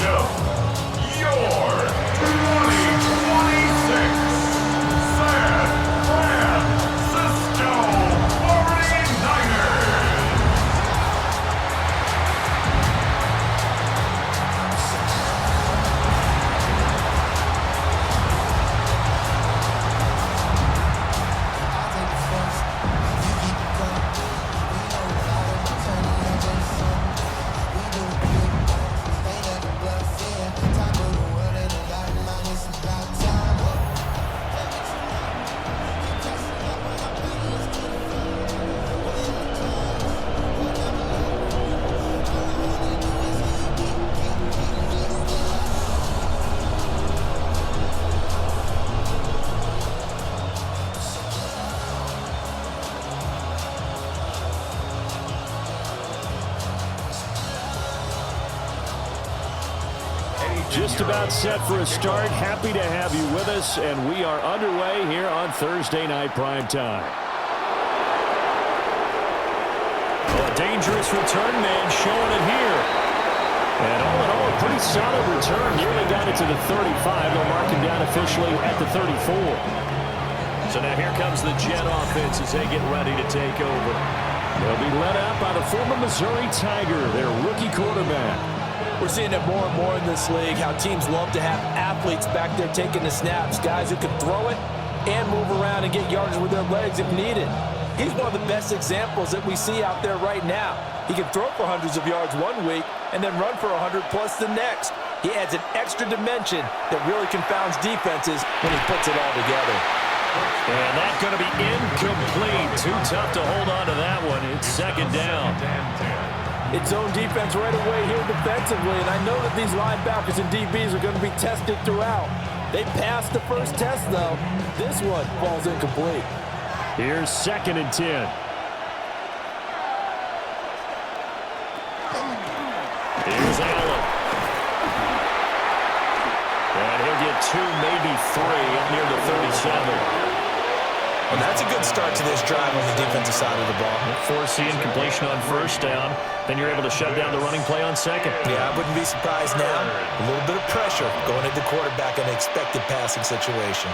Wisdom, your 2026 San Francisco 49ers. Just about set for a start. Happy to have you with us, and we are underway here on Thursday Night Prime Time. Oh, a dangerous return man showing it here. And all in all, a pretty solid return. Nearly got it to the 35. They'll mark him down officially at the 34. So now here comes the Jet offense as they get ready to take over. They'll be led out by the former Missouri Tiger, their rookie quarterback. We're seeing it more and more in this league, how teams love to have athletes back there taking the snaps, guys who can throw it and move around and get yardage with their legs if needed. He's one of the best examples that we see out there right now. He can throw for hundreds of yards one week and then run for 100 plus the next. He adds an extra dimension that really confounds defenses when he puts it all together. And that's going to be incomplete. Too tough to hold on to that one. It's second down. It's zone defense right away here defensively, and I know that these linebackers and DBs are going to be tested throughout. They passed the first test, though. This one falls incomplete. Here's 2nd and 10. Here's Allen. And he'll get 2, maybe 3 up near the 37. And that's a good start to this drive on the defensive side of the ball. Forcing completion on first down. Then you're able to shut down the running play on second. Yeah, I wouldn't be surprised now. A little bit of pressure going at the quarterback in an expected passing situation.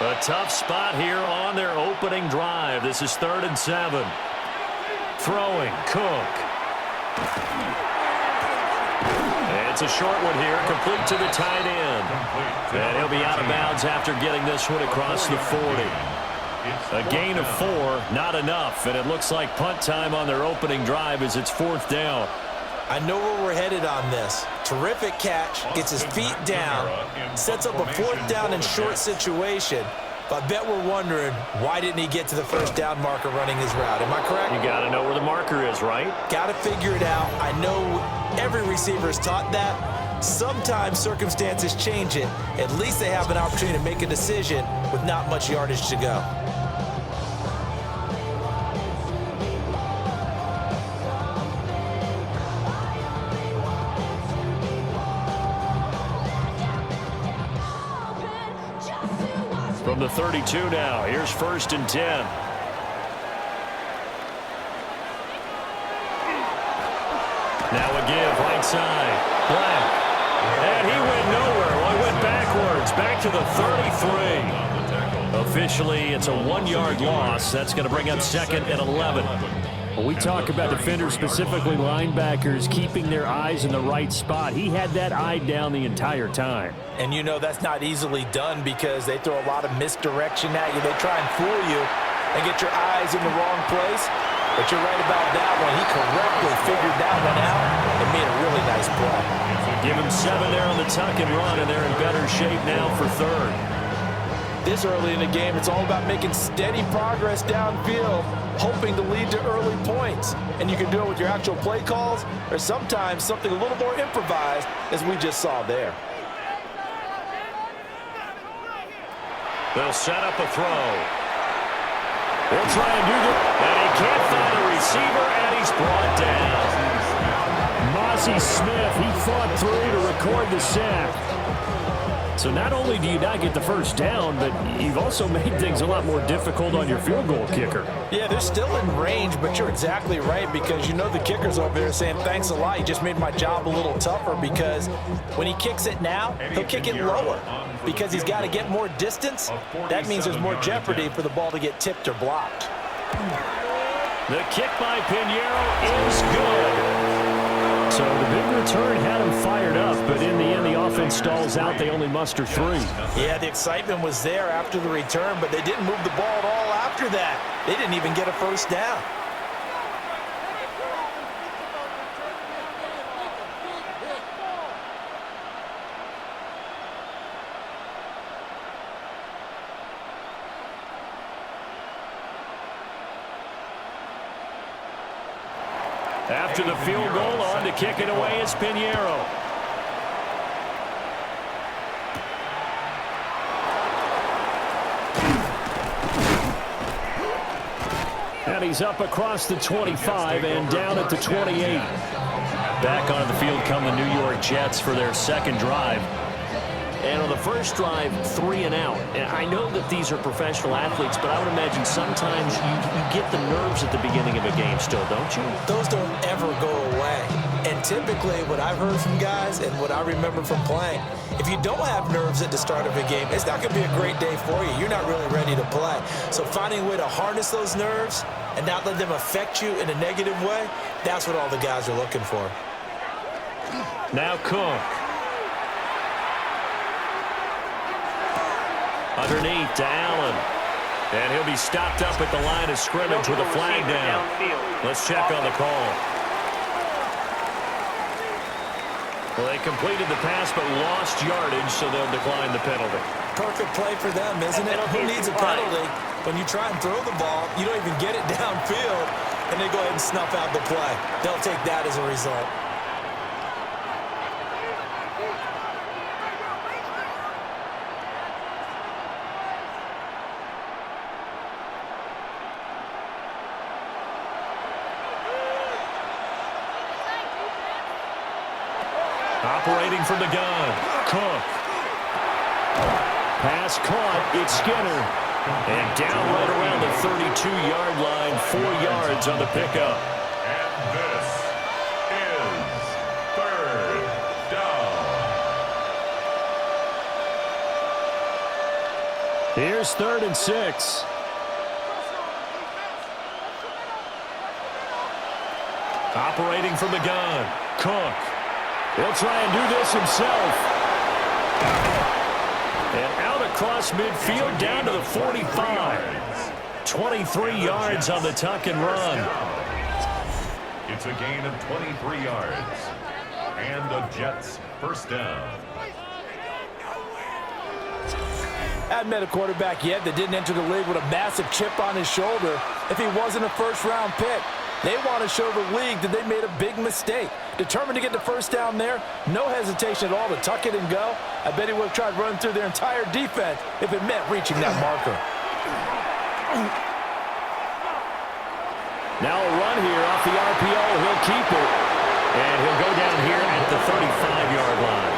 A tough spot here on their opening drive. This is 3rd and 7. Throwing, Cook. It's a short one here, complete to the tight end. And he'll be out of bounds after getting this one across the 40. A gain of 4, not enough, and it looks like punt time on their opening drive as it's 4th down. I know where we're headed on this. Terrific catch, gets his feet down, sets up a 4th down and short situation. But I bet we're wondering, why didn't he get to the first down marker running his route? Am I correct? You got to know where the marker is, right? Got to figure it out. I know every receiver is taught that. Sometimes circumstances change it. At least they have an opportunity to make a decision with not much yardage to go. From the 32 now, here's 1st and 10. Now a give, right side, Black. And he went nowhere. Well, he went backwards, back to the 33. Officially, it's a 1-yard loss. That's going to bring up 2nd and 11. When we talk about defenders, specifically linebackers, keeping their eyes in the right spot, he had that eye down the entire time. And you know that's not easily done because they throw a lot of misdirection at you. They try and fool you and get your eyes in the wrong place. But you're right about that one. He correctly figured that one out and made a really nice play. Give him 7 there on the tuck and run, and they're in better shape now for 3rd. This early in the game, it's all about making steady progress downfield, hoping to lead to early points. And you can do it with your actual play calls or sometimes something a little more improvised, as we just saw there. They'll set up a throw. They'll try and do that. And he can't find a receiver, and he's brought down. Mozzie Smith, he fought through to record the sack. So not only do you not get the first down, but you've also made things a lot more difficult on your field goal kicker. Yeah, they're still in range, but you're exactly right because you know the kicker's over there saying, thanks a lot. You just made my job a little tougher because when he kicks it now, he'll kick it lower because he's got to get more distance. That means there's more jeopardy for the ball to get tipped or blocked. The kick by Pinheiro is good. So the big return had him fired up, but in the end, the offense stalls out. They only muster 3. Yeah, the excitement was there after the return, but they didn't move the ball at all after that. They didn't even get a first down. After the field goal, on to kick it away is Pinheiro. And he's up across the 25 and down at the 28. Back onto the field come the New York Jets for their second drive. And on the first drive, 3 and out. And I know that these are professional athletes, but I would imagine sometimes you get the nerves at the beginning of a game still, don't you? Those don't ever go away. And typically what I've heard from guys and what I remember from playing, if you don't have nerves at the start of a game, it's not going to be a great day for you. You're not really ready to play. So finding a way to harness those nerves and not let them affect you in a negative way, that's what all the guys are looking for. Now Cook. Underneath to Allen. And he'll be stopped up at the line of scrimmage with a flag down. Let's check on the call. Well, they completed the pass but lost yardage, so they'll decline the penalty. Perfect play for them, isn't it? Who needs a penalty? When you try and throw the ball, you don't even get it downfield, and they go ahead and snuff out the play. They'll take that as a result. Operating from the gun, Cook. Pass caught, it's Skinner. And down right around the 32-yard line, 4 yards on the pickup. And this is third down. Here's 3rd and 6. Operating from the gun, Cook. He'll try and do this himself. And out across midfield down to the 45. 23 yards on the tuck and run. It's a gain of 23 yards. And the Jets first down. Haven't met a quarterback yet that didn't enter the league with a massive chip on his shoulder if he wasn't a first-round pick. They want to show the league that they made a big mistake. Determined to get the first down there, no hesitation at all to tuck it and go. I bet he would have tried running through their entire defense if it meant reaching that marker. Now a run here off the RPO. He'll keep it. And he'll go down here at the 35-yard line.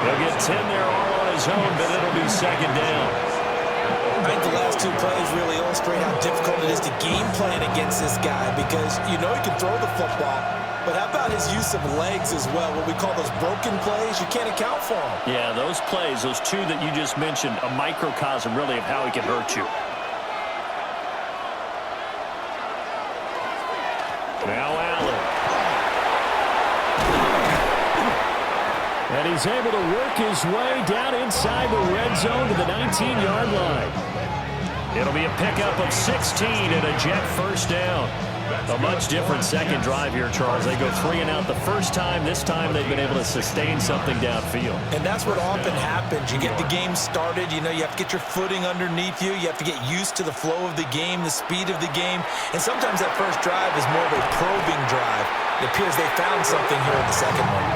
He'll get 10 there all on his own, but it'll be second down. I think the last 2 plays really illustrate how difficult it is to game plan against this guy because you know he can throw the football, but how about his use of legs as well? What we call those broken plays, you can't account for them. Yeah, those plays, those 2 that you just mentioned, a microcosm really of how he can hurt you. Now Allen. And he's able to work his way down inside the red zone to the 19-yard line. It'll be a pickup of 16 and a Jet first down. A much different second drive here, Charles. They go 3 and out the first time. This time they've been able to sustain something downfield. And that's what often happens. You get the game started. You know, you have to get your footing underneath you. You have to get used to the flow of the game, the speed of the game. And sometimes that first drive is more of a probing drive. It appears they found something here in the second one.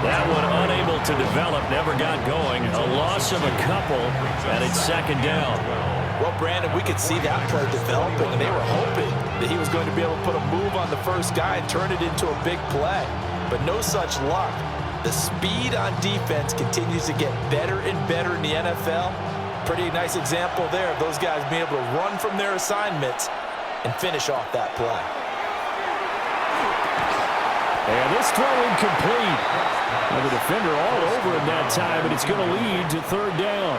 That one unable to develop, never got going. A loss of a couple, and it's second down. Well, Brandon, we could see that play developing, and they were hoping that he was going to be able to put a move on the first guy and turn it into a big play. But no such luck. The speed on defense continues to get better and better in the NFL. Pretty nice example there of those guys being able to run from their assignments and finish off that play. And this throw incomplete. And the defender all over him that time, and it's going to lead to third down.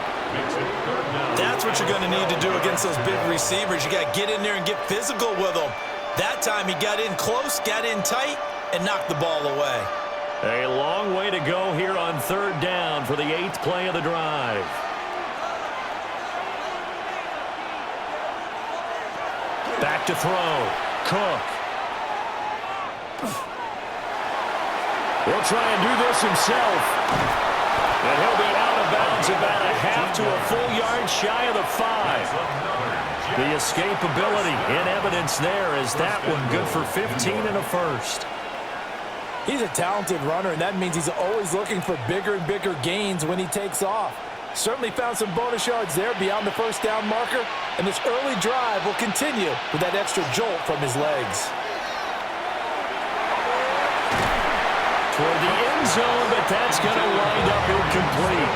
That's what you're going to need to do against those big receivers. You got to get in there and get physical with them. That time he got in close, got in tight, and knocked the ball away. A long way to go here on third down for the 8th play of the drive. Back to throw. Cook. He'll try and do this himself. And he'll be out of bounds about a half to a full yard shy of the 5. The escapability in evidence there is that one good for 15 and a first. He's a talented runner, and that means he's always looking for bigger and bigger gains when he takes off. Certainly found some bonus yards there beyond the first down marker, and this early drive will continue with that extra jolt from his legs. Toward the end zone, but that's going to wind up incomplete.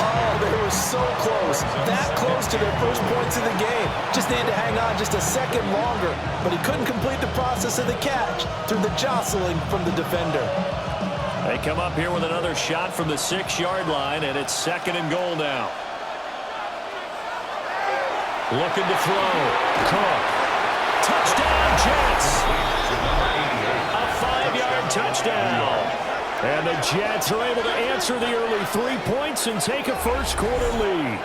Oh, they were so close. That close to their first points of the game. Just needed to hang on just a second longer, but he couldn't complete the process of the catch through the jostling from the defender. They come up here with another shot from the 6-yard line, and it's 2nd and goal now. Looking to throw. Cook. Touchdown, Jets. A 5-yard touchdown. And the Jets are able to answer the early 3 points and take a first-quarter lead.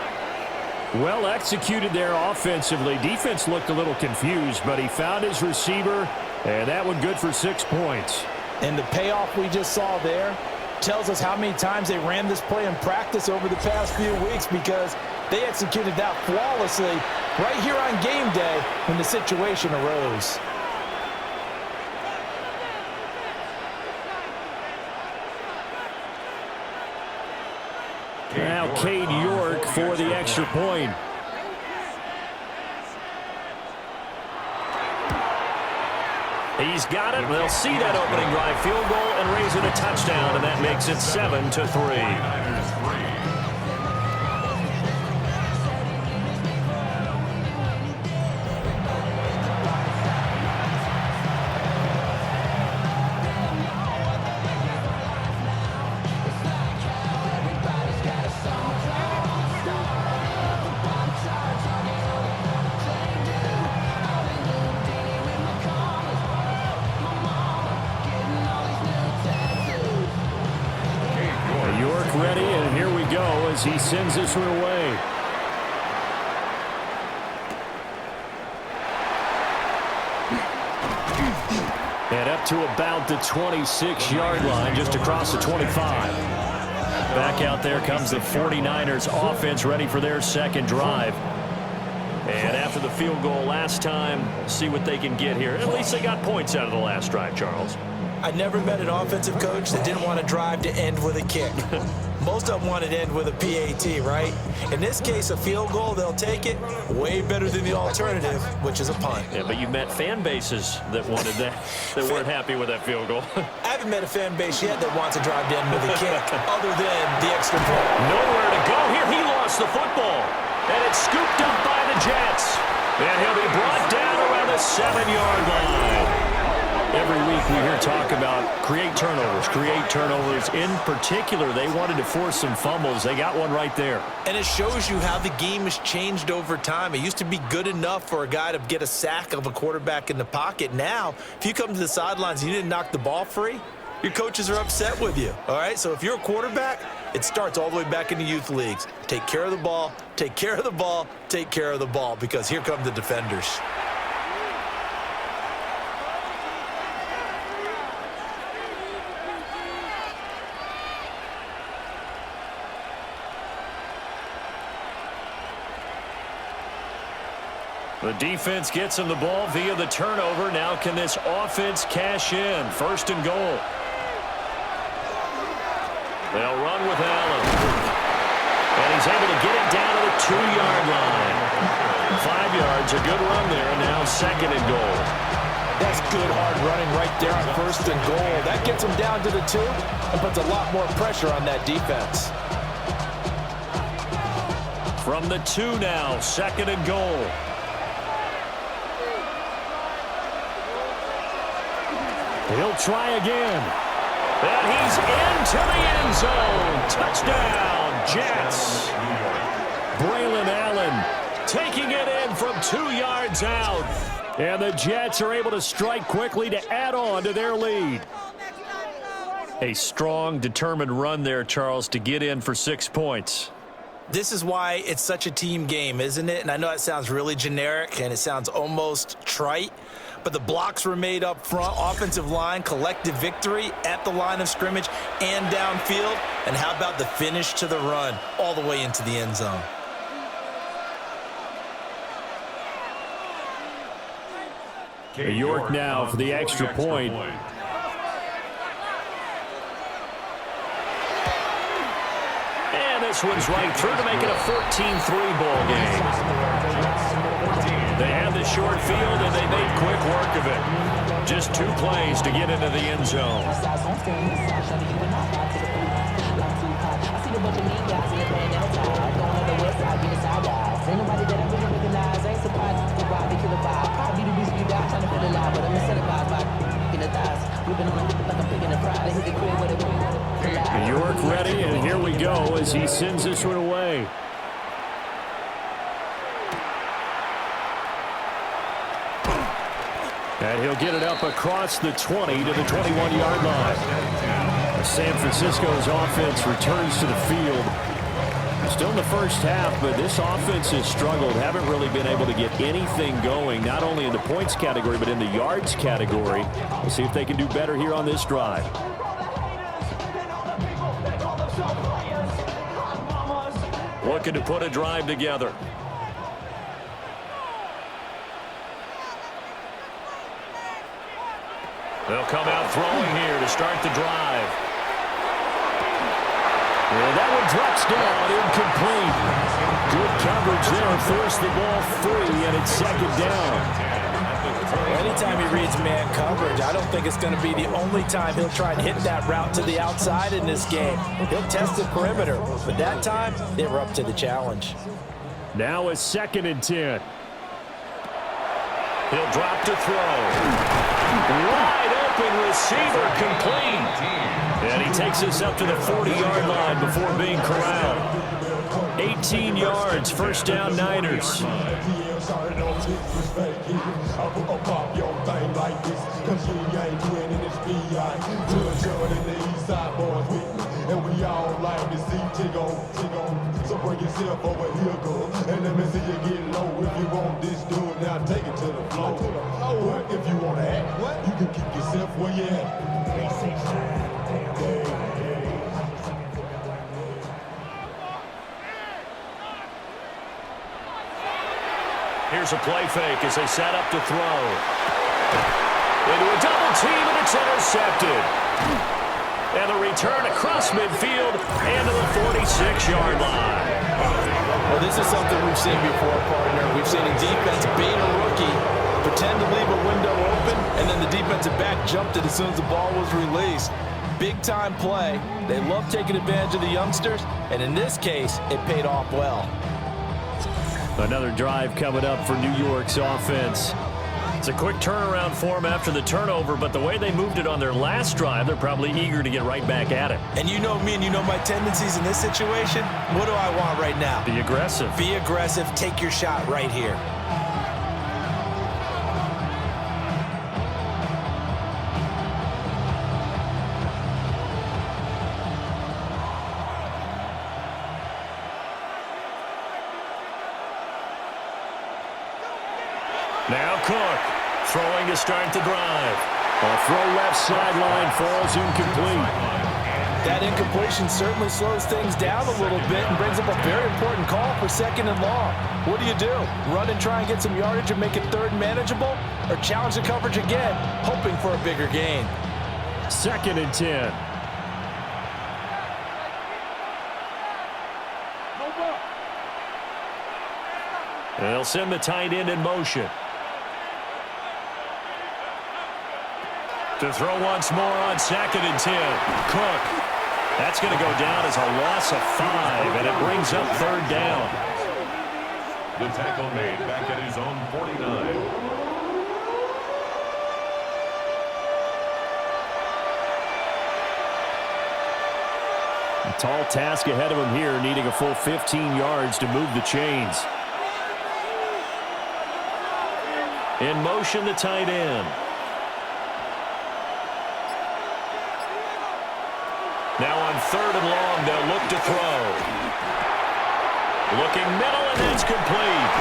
Well executed there offensively. Defense looked a little confused, but he found his receiver, and that one good for 6 points. And the payoff we just saw there tells us how many times they ran this play in practice over the past few weeks, because they executed that flawlessly right here on game day when the situation arose. Now Cade York for the extra point. He's got it. They'll see that opening drive field goal and raise it a touchdown, and that makes it 7-3. Ready, and here we go as he sends this one away. And up to about the 26-yard line, just across the 25. Back out there comes the 49ers offense, ready for their second drive. And after the field goal last time, see what they can get here. At least they got points out of the last drive, Charles. I never met an offensive coach that didn't want to drive to end with a kick. Most of them wanted to end with a PAT, right? In this case, a field goal, they'll take it. Way better than the alternative, which is a punt. Yeah, but you've met fan bases that wanted that, that weren't happy with that field goal. I haven't met a fan base yet that wants to drive to end with a kick, other than the extra point. Nowhere to go here. He lost the football. And it's scooped up by the Jets. And he'll be brought down around the 7-yard line. Every week we hear talk about create turnovers. In particular, they wanted to force some fumbles. They got one right there. And it shows you how the game has changed over time. It used to be good enough for a guy to get a sack of a quarterback in the pocket. Now, if you come to the sidelines and you didn't knock the ball free, your coaches are upset with you. All right, so if you're a quarterback, it starts all the way back in the youth leagues. Take care of the ball, take care of the ball, take care of the ball, because here come the defenders. The defense gets him the ball via the turnover. Now can this offense cash in? 1st and goal. They'll run with Allen. And he's able to get it down to the 2-yard line. 5 yards, a good run there, and now 2nd and goal. That's good hard running right there on 1st and goal. That gets them down to the 2 and puts a lot more pressure on that defense. From the 2 now, 2nd and goal. He'll try again. And he's into the end zone. Touchdown, Jets. Braylon Allen taking it in from 2 yards out. And the Jets are able to strike quickly to add on to their lead. A strong, determined run there, Charles, to get in for 6 points. This is why it's such a team game, isn't it? And I know it sounds really generic and it sounds almost trite, but the blocks were made up front, offensive line, collective victory at the line of scrimmage and downfield. And how about the finish to the run all the way into the end zone? York now for the extra point. And this one's right through to make it a 14-3 ball game. They had the short field, and they made quick work of it. Just 2 plays to get into the end zone. York ready, and here we go as he sends this one away. And he'll get it up across the 20 to the 21-yard line. San Francisco's offense returns to the field. Still in the first half, but this offense has struggled. Haven't really been able to get anything going, not only in the points category, but in the yards category. We'll see if they can do better here on this drive. Looking to put a drive together. They'll come out throwing here to start the drive. And that one drops down, incomplete. Good coverage there, forced the ball free, and it's 2nd down. Anytime he reads man coverage, I don't think it's going to be the only time he'll try and hit that route to the outside in this game. He'll test the perimeter, but that time, they were up to the challenge. Now it's 2nd and 10. He'll drop to throw. Wide open receiver, complete. And he takes us up to the 40-yard line before being corralled. 18 yards, 1st down, Niners. And we all like to see tick on. So bring yourself over here, girl. And let me see you get low. If you want this, do it now. Take it to the floor. But if you want to act, you can keep yourself where you at. Here's a play fake as they set up to throw. Into a double team, and it's intercepted. And a return across midfield and to the 46-yard line. Well, this is something we've seen before, partner. We've seen a defense bait a rookie, pretend to leave a window open, and then the defensive back jumped it as soon as the ball was released. Big-time play. They love taking advantage of the youngsters, and in this case, it paid off well. Another drive coming up for New York's offense. It's a quick turnaround for them after the turnover, but the way they moved it on their last drive, they're probably eager to get right back at it. And you know me and you know my tendencies in this situation. What do I want right now? Be aggressive. Be aggressive. Take your shot right here. Now Cook, throwing to start the drive. A throw left sideline falls incomplete. That incompletion certainly slows things down a little bit and brings up a very important call for 2nd and long. What do? Run and try and get some yardage and make it 3rd manageable? Or challenge the coverage again, hoping for a bigger gain? 2nd and 10. And they'll send the tight end in motion. To throw once more on 2nd and 10. Cook. That's going to go down as a loss of 5, and it brings up 3rd down. The tackle made back at his own 49. A tall task ahead of him here, needing a full 15 yards to move the chains. In motion, the tight end. Now on 3rd and long, they'll look to throw. Looking middle, and that's complete.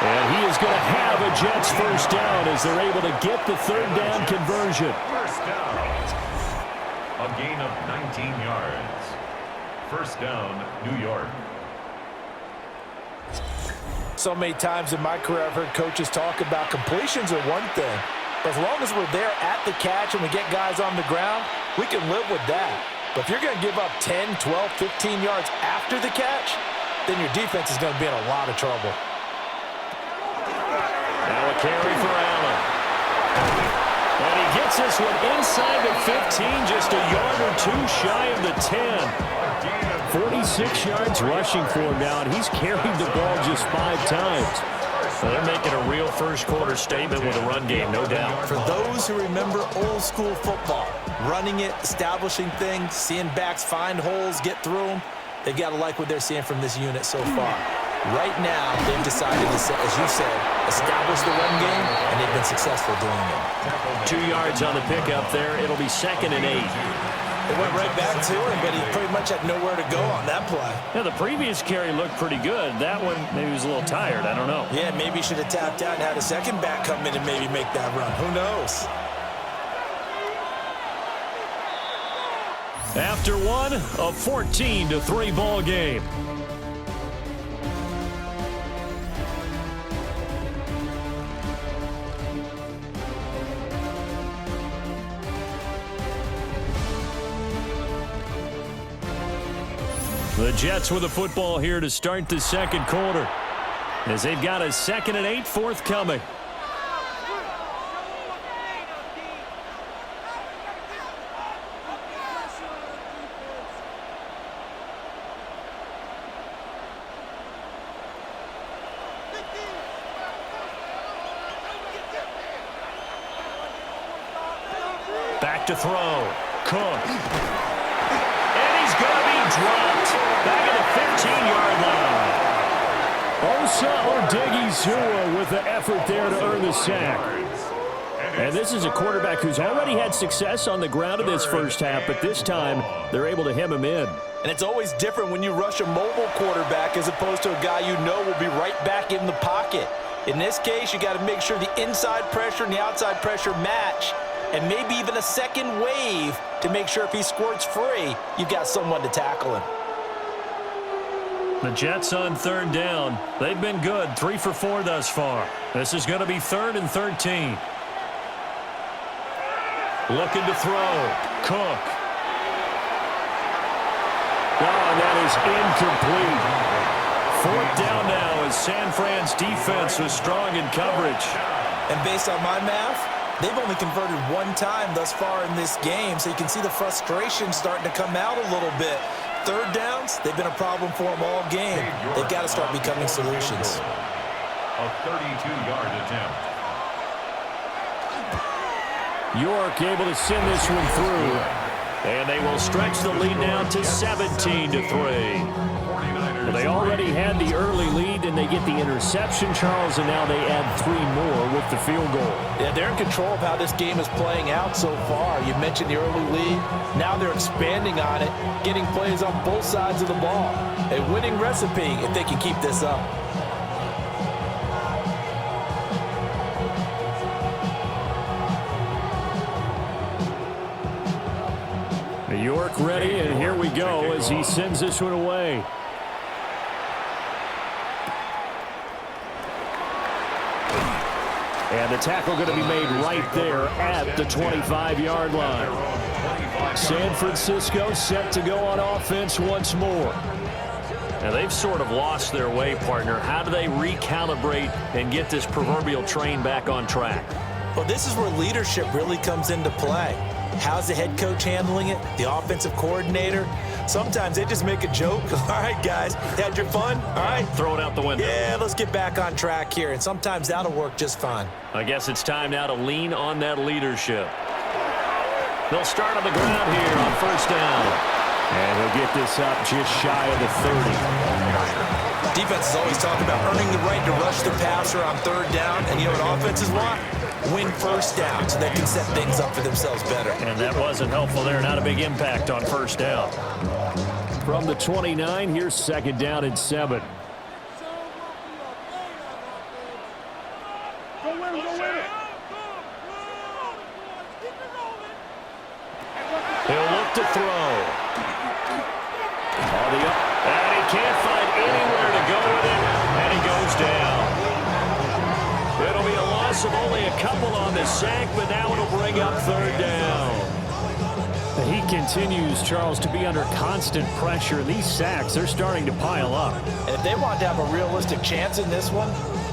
And he is going to have a Jets first down as they're able to get the 3rd down conversion. First down. A gain of 19 yards. First down, New York. So many times in my career I've heard coaches talk about completions are one thing. But as long as we're there at the catch and we get guys on the ground, we can live with that. But if you're going to give up 10, 12, 15 yards after the catch, then your defense is going to be in a lot of trouble. Now a carry for Allen. And he gets this one inside the 15, just a yard or 2 shy of the 10. 46 yards rushing for him now, and he's carried the ball just 5 times. Well, they're making a real first-quarter statement with a run game, no doubt. For those who remember old-school football, running it, establishing things, seeing backs find holes, get through them, they've got to like what they're seeing from this unit so far. Right now, they've decided to, as you said, establish the run game, and they've been successful doing it. 2 yards on the pickup there. It'll be 2nd and 8. It went right back to him, but he pretty much had nowhere to go on that play. Yeah, the previous carry looked pretty good. That one, maybe he was a little tired. I don't know. Yeah, maybe he should have tapped out and had a second back come in and maybe make that run. Who knows? After one, a 14-3 ball game. The Jets with the football here to start the 2nd quarter, as they've got a 2nd and 8 forthcoming. Back to throw. Cook. And he's going to be dropped. Back at the 15-yard line. Osa Odighizuwa with the effort there to earn the sack. And this is a quarterback who's already had success on the ground in this first half, but this time they're able to hem him in. And it's always different when you rush a mobile quarterback as opposed to a guy you know will be right back in the pocket. In this case, you got to make sure the inside pressure and the outside pressure match, and maybe even a second wave to make sure if he squirts free, you've got someone to tackle him. The Jets on 3rd down. They've been good, 3 for 4 thus far. This is going to be 3rd and 13. Looking to throw. Cook. Oh, and that is incomplete. 4th down now as San Fran's defense was strong in coverage. And based on my math, they've only converted 1 time thus far in this game, so you can see the frustration starting to come out a little bit. 3rd downs, they've been a problem for them all game. They've got to start becoming solutions. A 32-yard attempt. York able to send this one through. And they will stretch the lead now to 17-3. Well, they already had the early lead, and they get the interception, Charles, and now they add 3 more with the field goal. Yeah, they're in control of how this game is playing out so far. You mentioned the early lead. Now they're expanding on it, getting plays on both sides of the ball. A winning recipe if they can keep this up. York ready, and here we go as he sends this one away. And the tackle going to be made right there at the 25-yard line. San Francisco set to go on offense once more. Now they've sort of lost their way, partner. How do they recalibrate and get this proverbial train back on track? Well, this is where leadership really comes into play. How's the head coach handling it? The offensive coordinator? Sometimes they just make a joke. All right, guys, had your fun? All right. Throw it out the window. Yeah, let's get back on track here, and sometimes that'll work just fine. I guess it's time now to lean on that leadership. They'll start on the ground here on first down. And he'll get this up just shy of the 30. Defenses always talk about earning the right to rush the passer on third down, and you know what offenses want? Win first down so they can set things up for themselves better. And that wasn't helpful there. Not a big impact on first down. From the 29, here's second down and 7. He'll look to throw. And he can't find anywhere to go with it, and he goes down. It'll be a loss of only a couple on the sack, but now it'll bring up third down. He continues, Charles, to be under constant pressure. These sacks, they're starting to pile up. And if they want to have a realistic chance in this one,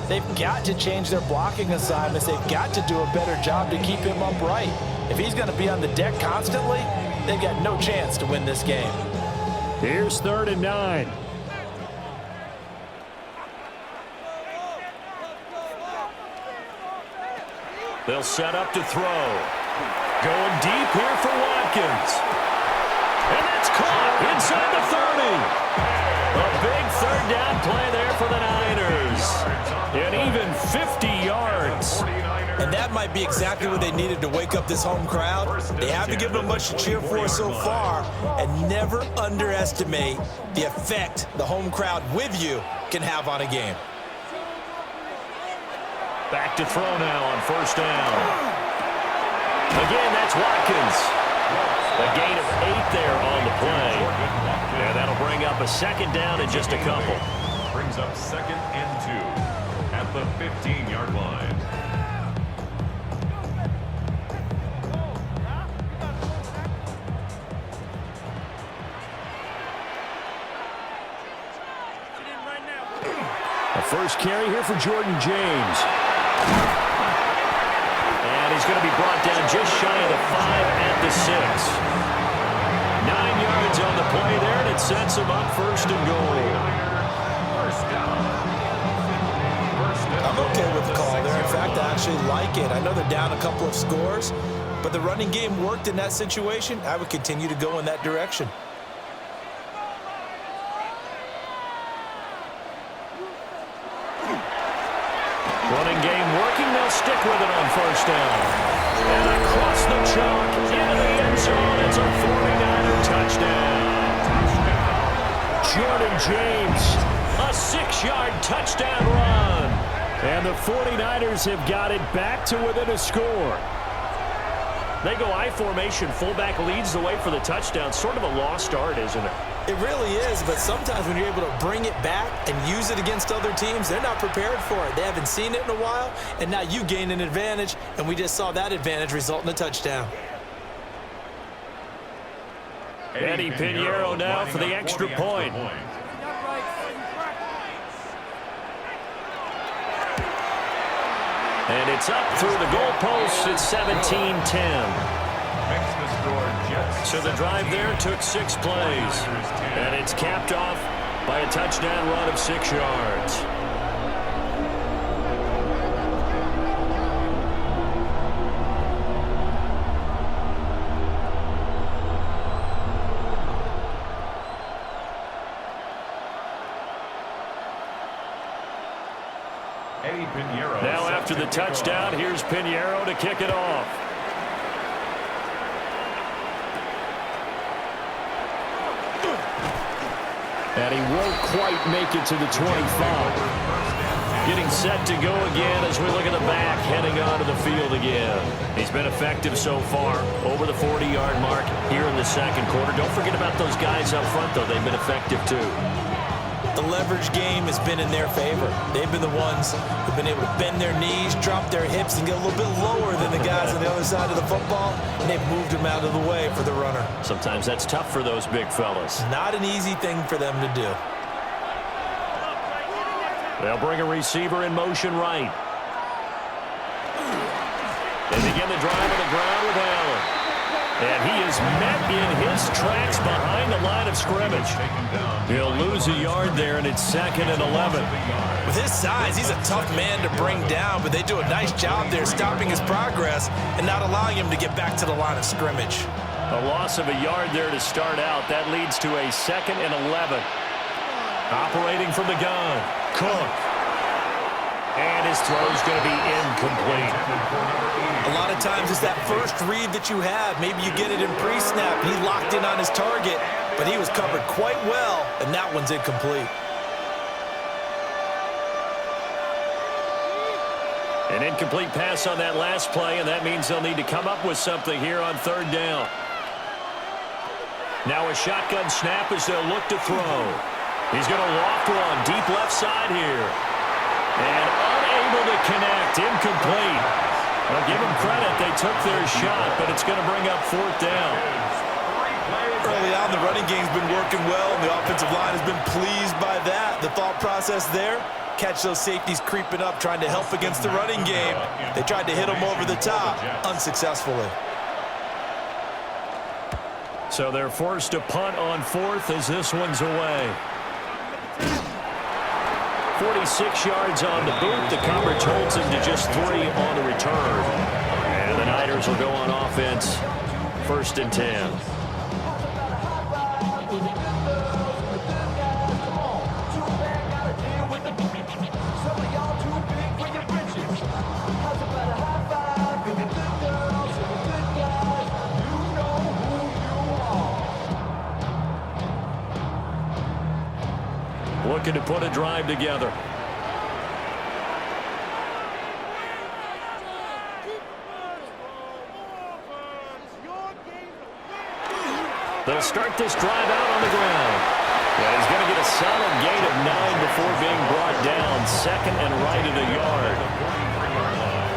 they've got to change their blocking assignments. They've got to do a better job to keep him upright. If he's going to be on the deck constantly, they've got no chance to win this game. Here's 3rd and 9. They'll set up to throw. Going deep here for Watkins. And that's caught inside the 30. A big third down play there for the Niners. And even 50 yards. And that might be exactly what they needed to wake up this home crowd. They haven't given them much to cheer for so far. And never underestimate the effect the home crowd with you can have on a game. Back to throw now on first down. Again, that's Watkins. A gain of 8 there on the play. And that'll bring up a second down in just a couple. Brings up 2nd and 2 at the 15-yard line. A first carry here for Jordan James. And he's going to be brought down just shy of the 5 at the 6. 9 yards on the play there, and it sets him up first and goal. I'm okay with the call there. In fact, I actually like it. I know they're down a couple of scores, but the running game worked in that situation. I would continue to go in that direction. Running game working, they'll stick with it on first down. And across the chalk, into the end zone, it's a 49er touchdown. Jordan James. A 6-yard touchdown run. And the 49ers have got it back to within a score. They go I formation, fullback leads the way for the touchdown. Sort of a lost art, isn't it? It really is, but sometimes when you're able to bring it back and use it against other teams, they're not prepared for it. They haven't seen it in a while, and now you gain an advantage, and we just saw that advantage result in a touchdown. Eddie Pinheiro now for the extra point. And it's up through the goalpost. It's 17-10. So the drive there took 6 plays. And it's capped off by a touchdown run of 6 yards. Now after the touchdown, here's Pinheiro to kick it off. And he won't quite make it to the 25. Getting set to go again as we look at the back, heading onto the field again. He's been effective so far, over the 40-yard mark here in the second quarter. Don't forget about those guys up front, though. They've been effective, too. The leverage game has been in their favor. They've been the ones who've been able to bend their knees, drop their hips, and get a little bit lower than the guys on the other side of the football, and they've moved them out of the way for the runner. Sometimes that's tough for those big fellas. Not an easy thing for them to do. They'll bring a receiver in motion right. They begin the drive on the ground with Allen. And he is met in his tracks behind the line of scrimmage. He'll lose a yard there, and it's 2nd and 11. With his size, he's a tough man to bring down, but they do a nice job there stopping his progress and not allowing him to get back to the line of scrimmage. A loss of a yard there to start out. That leads to a 2nd and 11. Operating from the gun, Cook. And his throw's going to be incomplete. A lot of times it's that first read that you have. Maybe you get it in pre-snap. He locked in on his target, but he was covered quite well, and that one's incomplete. An incomplete pass on that last play, and that means they'll need to come up with something here on 3rd down. Now a shotgun snap as they'll look to throw. He's going to loft one deep left side here. And unable to connect, incomplete. I'll give them credit, they took their shot, but it's going to bring up 4th down. Early on, the running game's been working well, and the offensive line has been pleased by that. The thought process there, catch those safeties creeping up, trying to help against the running game. They tried to hit them over the top, unsuccessfully. So they're forced to punt on 4th as this one's away. 46 yards on the boot. The coverage holds him to just 3 on the return. And the Niners will go on offense. 1st and 10. Looking to put a drive together. They'll start this drive out on the ground. Yeah, he's going to get a solid gain of 9 before being brought down. 2nd and right at a yard.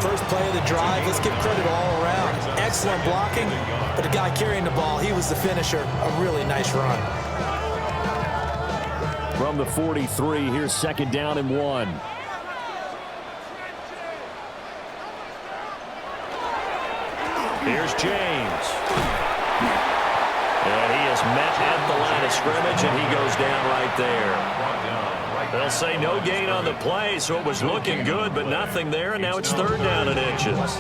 First play of the drive, let's give credit all around. Excellent blocking, but the guy carrying the ball, he was the finisher. A really nice run. From the 43, here's 2nd down and 1. Here's James. And he is met at the line of scrimmage, and he goes down right there. They'll say no gain on the play, so it was looking good, but nothing there, and now it's 3rd down and inches.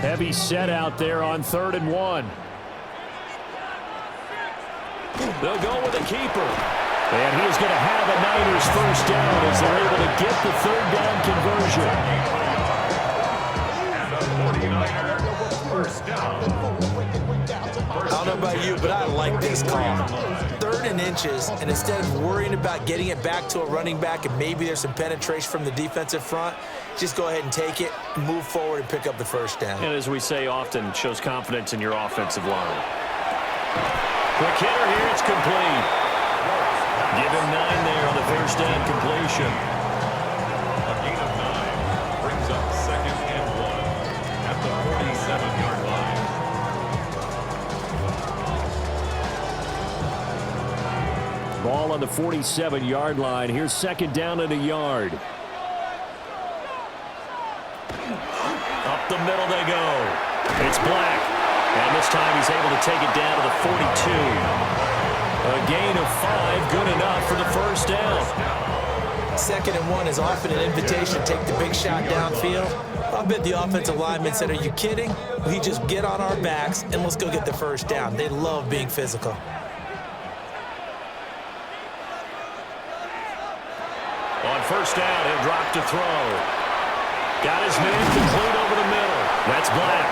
Heavy set out there on 3rd and 1. They'll go with a keeper. And he is going to have a Niners 1st down as they're able to get the 3rd down conversion. I don't know about you, but I like this call. 3rd and inches, and instead of worrying about getting it back to a running back and maybe there's some penetration from the defensive front, just go ahead and take it, move forward, and pick up the 1st down. And as we say often, shows confidence in your offensive line. Quick hitter here, it's complete. Give him 9 there on the 1st down completion. A gain of 9 brings up 2nd and 1 at the 47-yard line. Ball on the 47-yard line. Here's 2nd down and a yard. Up the middle they go. It's Black. And this time he's able to take it down to the 42. A gain of 5, good enough for the 1st down. 2nd and 1 is often an invitation to take the big shot downfield. I bet the offensive lineman said, are you kidding? We just get on our backs and let's go get the 1st down. They love being physical. On 1st down, he'll drop to throw. Got his man complete over the middle. That's Black.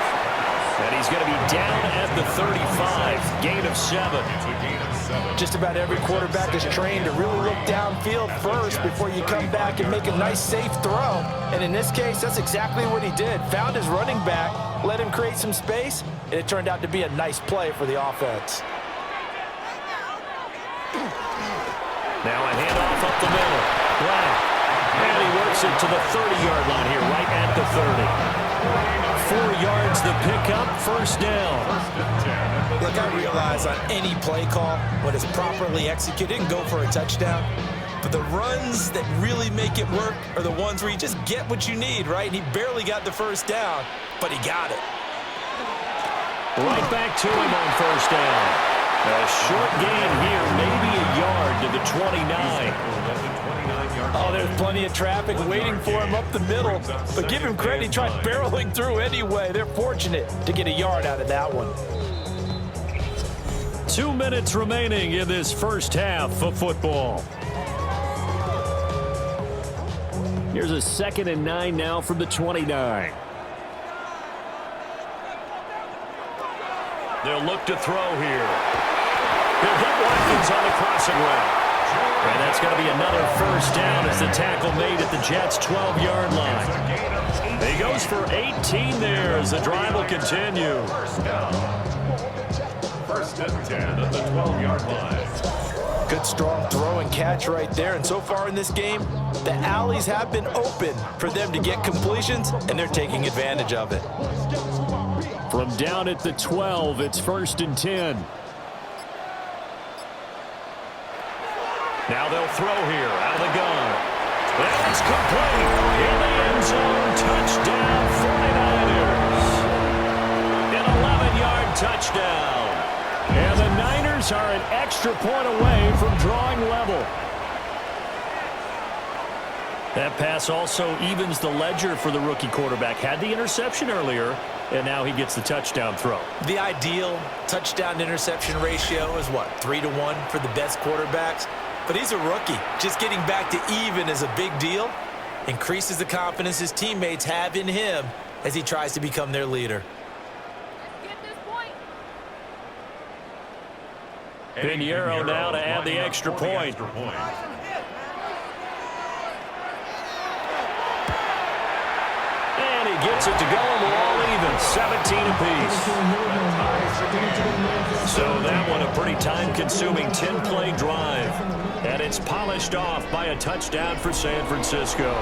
And he's going to be down at the 35. Gain of 7. Just about every quarterback is trained to really look downfield first before you come back and make a nice, safe throw. And in this case, that's exactly what he did. Found his running back, let him create some space, and it turned out to be a nice play for the offense. Now a handoff up the middle. Black. And he works it to the 30-yard line here, right at the 30. 4 yards the pickup, 1st down. Look, I realize on any play call, when it's properly executed, and go for a touchdown. But the runs that really make it work are the ones where you just get what you need, right? And he barely got the first down, but he got it. Right back to him on first down. A short gain here, maybe a yard to the 29. Oh, there's plenty of traffic waiting for him up the middle. But give him credit, he tried barreling through anyway. They're fortunate to get a yard out of that one. 2 minutes remaining in this first half of football. Here's a 2nd and 9 now from the 29. They'll look to throw here. They'll hit Watkins on the crossing route. And that's going to be another first down as the tackle made at the Jets' 12-yard line. He goes for 18 there as the drive will continue. First and 10 at the 12-yard line. Good, strong throw and catch right there. And so far in this game, the alleys have been open for them to get completions, and they're taking advantage of it. From down at the 12, it's 1st and 10. Now they'll throw here out of the gun. And it's complete. In the end zone, touchdown 49ers. An 11-yard touchdown. And the Niners are an extra point away from drawing level. That pass also evens the ledger for the rookie quarterback. Had the interception earlier, and now he gets the touchdown throw. The ideal touchdown-interception ratio is what, 3-to-1 for the best quarterbacks? But he's a rookie. Just getting back to even is a big deal. Increases the confidence his teammates have in him as he tries to become their leader. Pinheiro now to add the extra point. And he gets it to go, and we're all even, 17 apiece. So that one a pretty time-consuming 10-play drive. And it's polished off by a touchdown for San Francisco.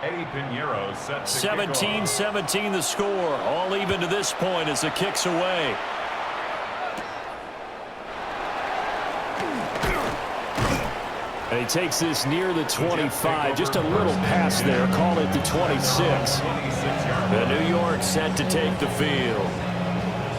Eddie Pinheiro set to 17-17 the score. All even to this point as the kick's away. And he takes this near the 25. Just a little pass there. Call it the 26. The New York set to take the field.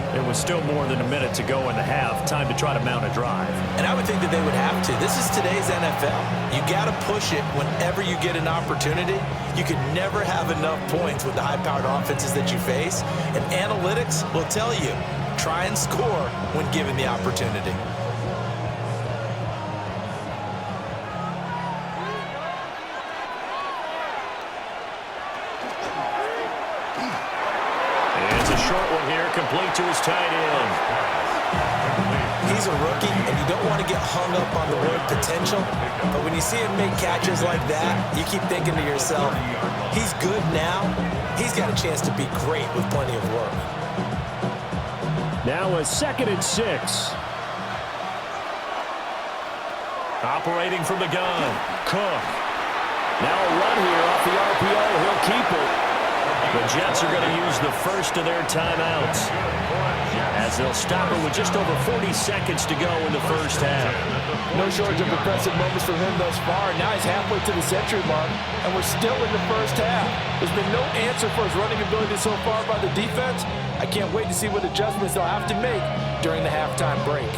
It was still more than a minute to go in the half. Time to try to mount a drive. And I would think that they would have to. This is today's NFL. You got to push it whenever you get an opportunity. You can never have enough points with the high-powered offenses that you face. And analytics will tell you, try and score when given the opportunity. Complete to his tight end. He's a rookie, and you don't want to get hung up on the word potential. But when you see him make catches like that, you keep thinking to yourself, he's good now. He's got a chance to be great with plenty of work. Now a 2nd and 6. Operating from the gun. Cook. Now a run here off the RPO. He'll keep it. The Jets are going to use the first of their timeouts as they'll stop it with just over 40 seconds to go in the first half. No shortage of impressive moments from him thus far. Now he's halfway to the century mark, and we're still in the first half. There's been no answer for his running ability so far by the defense. I can't wait to see what adjustments they'll have to make during the halftime break.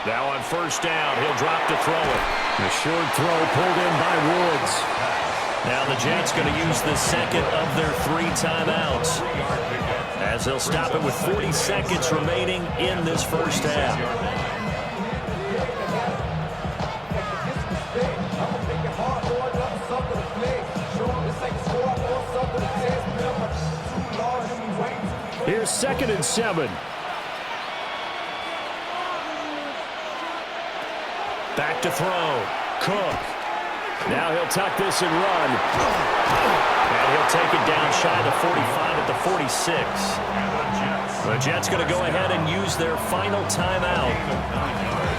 Now on first down, he'll drop to throw it. The short throw pulled in by Woods. Now the Jets going to use the second of their 3 timeouts as they'll stop it with 40 seconds remaining in this first half. Here's 2nd and 7. Back to throw. Cook. Now he'll tuck this and run. And he'll take it down shy of the 45 at the 46. The Jets going to go ahead and use their final timeout.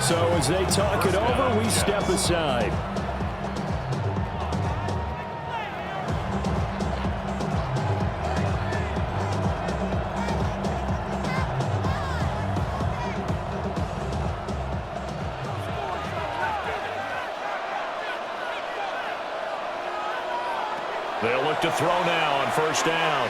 So as they talk it over, we step aside. They'll look to throw now on first down.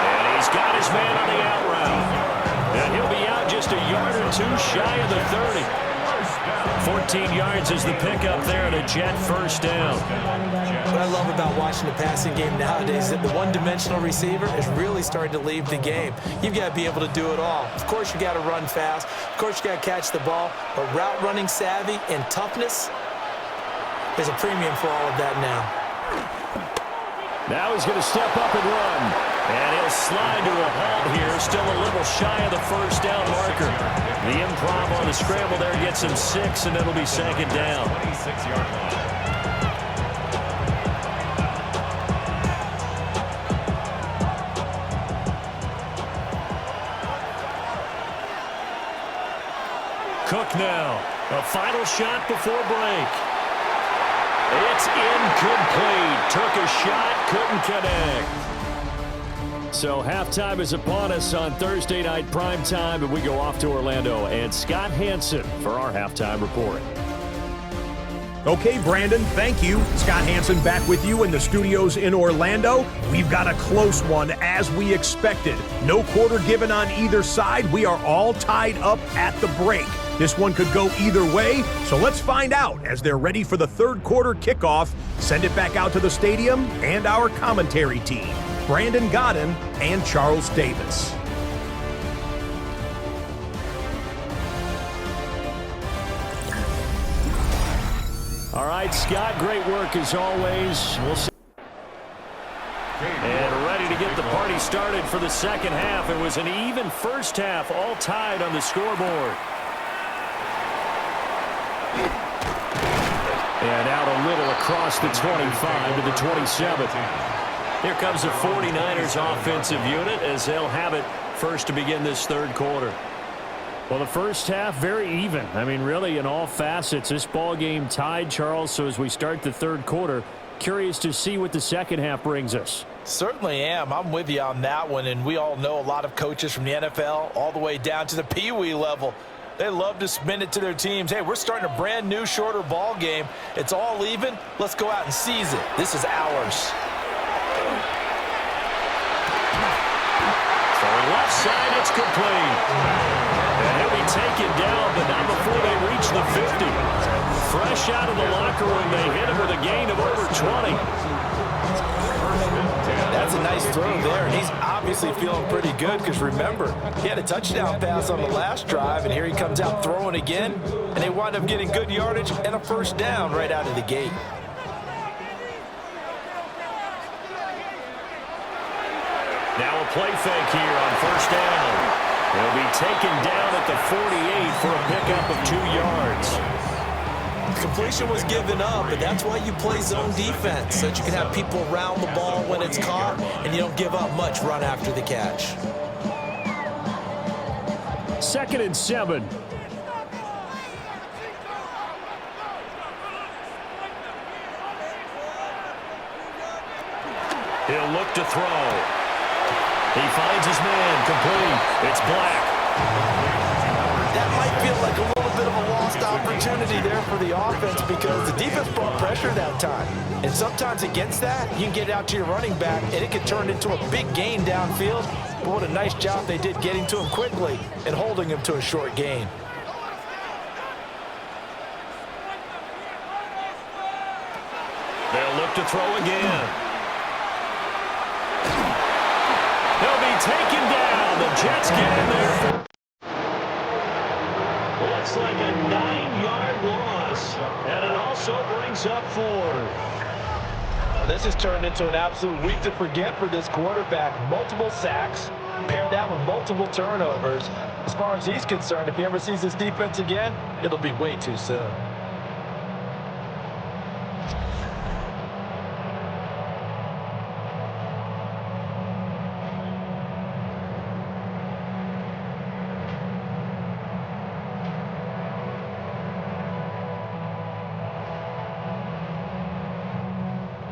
And he's got his man on the out route. And he'll be out just a yard or two shy of the 30. 14 yards is the pickup there and a Jet first down. What I love about watching the passing game nowadays is that the one-dimensional receiver is really starting to leave the game. You've got to be able to do it all. Of course, you got to run fast. Of course, you got to catch the ball. But route running savvy and toughness, there's a premium for all of that now. Now he's going to step up and run. And he'll slide to a halt here, still a little shy of the first down marker. The improv on the scramble there gets him 6, and it'll be second down. 26-yard line. Cook now. A final shot before break. It's incomplete. Took a shot, couldn't connect. So halftime is upon us on Thursday night primetime, and we go off to Orlando. And Scott Hansen for our halftime report. Okay, Brandon, thank you. Scott Hansen back with you in the studios in Orlando. We've got a close one, as we expected. No quarter given on either side. We are all tied up at the break. This one could go either way, so let's find out as they're ready for the third quarter kickoff. Send it back out to the stadium and our commentary team, Brandon Godden and Charles Davis. All right, Scott, great work as always. We'll see. And ready to get the party started for the second half. It was an even first half, all tied on the scoreboard. And out a little across the 25 to the 27. Here comes the 49ers offensive unit as they'll have it first to begin this third quarter. Well, the first half, very even. I mean, really, in all facets, this ball game tied, Charles. So as we start the third quarter, curious to see what the second half brings us. Certainly am. I'm with you on that one. And we all know a lot of coaches from the NFL all the way down to the Pee Wee level. They love to spin it to their teams. Hey, we're starting a brand new, shorter ball game. It's all even. Let's go out and seize it. This is ours. For left side, it's complete. And he'll be taken down, but not before they reach the 50. Fresh out of the locker room, they hit him with a gain of over 20. That's a nice throw there, and he's obviously feeling pretty good because, remember, he had a touchdown pass on the last drive, and here he comes out throwing again, and they wind up getting good yardage and a first down right out of the gate. Now a play fake here on first down. He'll be taken down at the 48 for a pickup of 2 yards. Completion was given up, but that's why you play zone defense, so that you can have people around the ball when it's caught, and you don't give up much run after the catch. 2nd and 7. He'll look to throw. He finds his man, complete. It's Black. That might feel like a little bit of a lost opportunity there for the offense because the defense brought pressure that time. And sometimes against that, you can get it out to your running back, and it can turn into a big gain downfield. But what a nice job they did getting to him quickly and holding him to a short gain. They'll look to throw again. They'll be taken down. The Jets get in there. Looks like a 9-yard loss. And it also brings up 4. This has turned into an absolute week to forget for this quarterback. Multiple sacks, paired that with multiple turnovers. As far as he's concerned, if he ever sees this defense again, it'll be way too soon.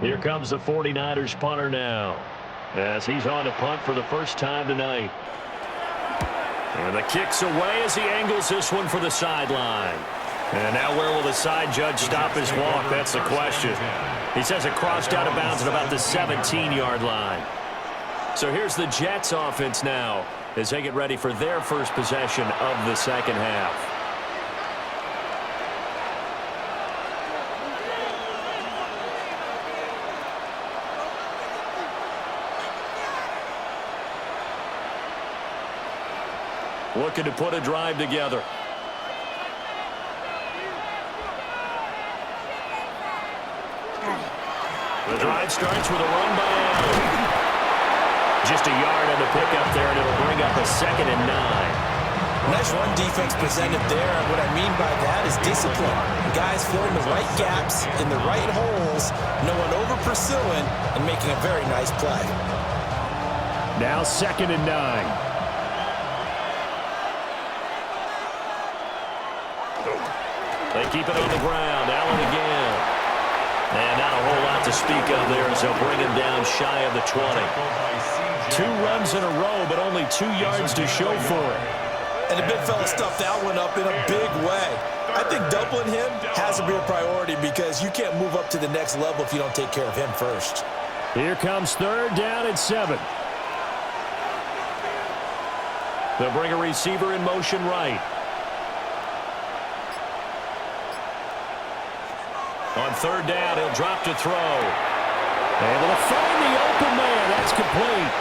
Here comes the 49ers punter now, as he's on to punt for the first time tonight. And the kick's away as he angles this one for the sideline. And now where will the side judge stop his walk? That's the question. He says it crossed out of bounds at about the 17-yard line. So here's the Jets offense now as they get ready for their first possession of the second half. Looking to put a drive together. The drive starts with a run by Allen. Just a yard on the pickup there, and it'll bring up a 2nd and 9. Nice run defense presented there, and what I mean by that is discipline. Guys filling the right gaps in the right holes, no one over-pursuing, and making a very nice play. Now 2nd and 9. They keep it on the ground. Allen again. And not a whole lot to speak of there as they'll bring him down shy of the 20. 2 runs in a row, but only 2 yards to show for it. And the big fella stuffed that one up in a big way. I think doubling him has to be a priority because you can't move up to the next level if you don't take care of him first. Here comes 3rd down and 7. They'll bring a receiver in motion right. On 3rd down, he'll drop to throw. Able to find the open man. That's complete.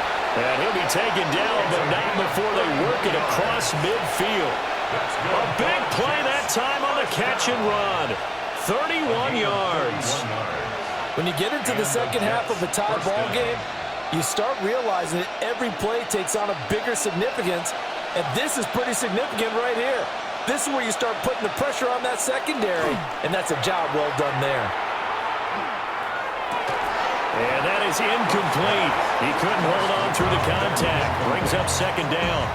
And he'll be taken down, but not before they work it across midfield. A big play that time on the catch and run. 31 yards. When you get into the second half of a tie ball game, you start realizing that every play takes on a bigger significance, and this is pretty significant right here. This is where you start putting the pressure on that secondary, and that's a job well done there. And that is incomplete. He couldn't hold on through the contact. Brings up 2nd down.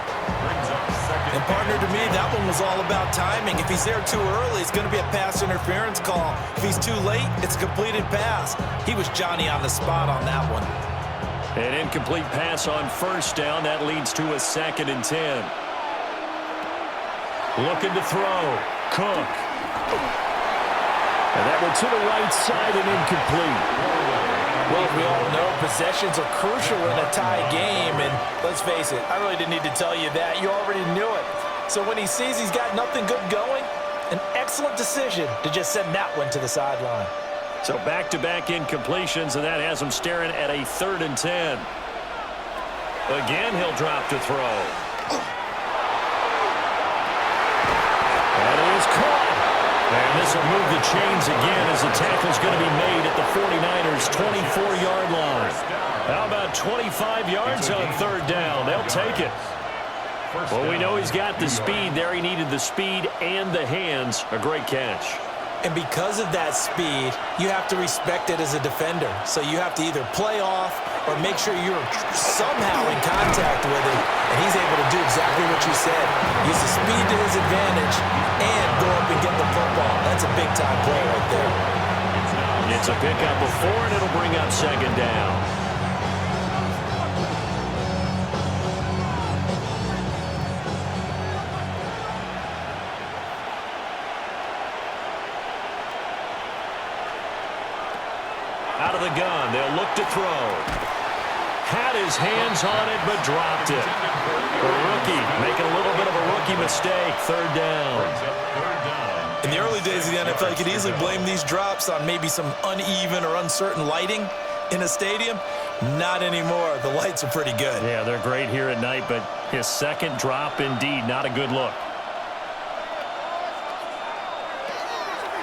And partner, to me, that one was all about timing. If he's there too early, it's going to be a pass interference call. If he's too late, it's a completed pass. He was Johnny on the spot on that one. An incomplete pass on 1st down. That leads to a 2nd and 10. Looking to throw. Cook. And that one to the right side and incomplete. Well, we all know possessions are crucial in a tie game, and let's face it, I really didn't need to tell you that. You already knew it. So when he sees he's got nothing good going, an excellent decision to just send that one to the sideline. So back-to-back incompletions, and that has him staring at a 3rd and 10. Again, he'll drop to throw. That is caught. And this will move the chains again as the tackle's going to be made at the 49ers' 24-yard line. How about 25 yards on 3rd down? They'll take it. Well, we know he's got the speed there. He needed the speed and the hands. A great catch. And because of that speed, you have to respect it as a defender. So you have to either play off or make sure you're somehow in contact with him. And he's able to do exactly what you said. Use the speed to his advantage and go up and get the football. That's a big-time play right there. It's a pickup of 4, and it'll bring up 2nd down. Out of the gun, they'll look to throw. Had his hands on it, but dropped it. A rookie making a little bit of a rookie mistake. 3rd down. In the early days of the NFL, you could easily blame these drops on maybe some uneven or uncertain lighting in a stadium. Not anymore. The lights are pretty good. Yeah, they're great here at night, but his 2nd drop, indeed, not a good look.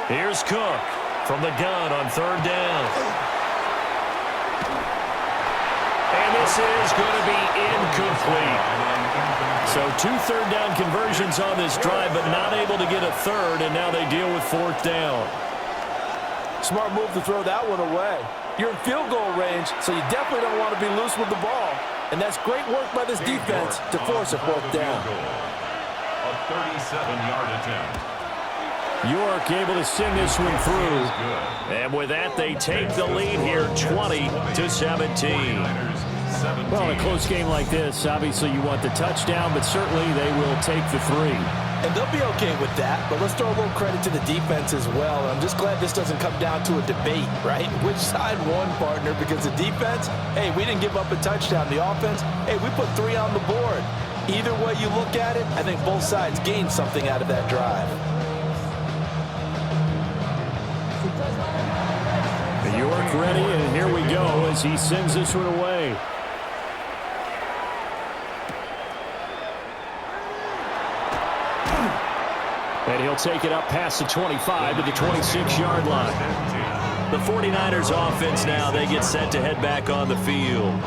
Here's Cook from the gun on 3rd down. And this is going to be incomplete. So 2 3rd down conversions on this drive, but not able to get a 3rd, and now they deal with 4th down. Smart move to throw that one away. You're in field goal range, so you definitely don't want to be loose with the ball. And that's great work by this defense to force a 4th down. A 37-yard attempt. York able to send this one through. And with that, they take the lead here 20-17. Well, in a close game like this, obviously you want the touchdown, but certainly they will take the 3. And they'll be okay with that, but let's throw a little credit to the defense as well. I'm just glad this doesn't come down to a debate, right? Which side won, partner? Because the defense, hey, we didn't give up a touchdown. The offense, hey, we put 3 on the board. Either way you look at it, I think both sides gained something out of that drive. York ready, and here we go as he sends this one away. And he'll take it up past the 25 to the 26-yard line. The 49ers offense now, they get set to head back on the field.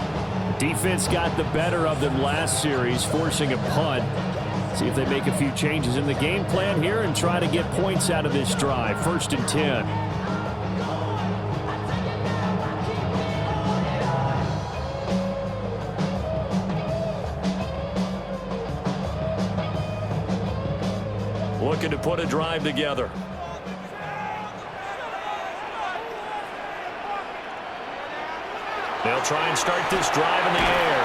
Defense got the better of them last series, forcing a punt. See if they make a few changes in the game plan here and try to get points out of this drive. 1st and 10. Looking to put a drive together. They'll try and start this drive in the air.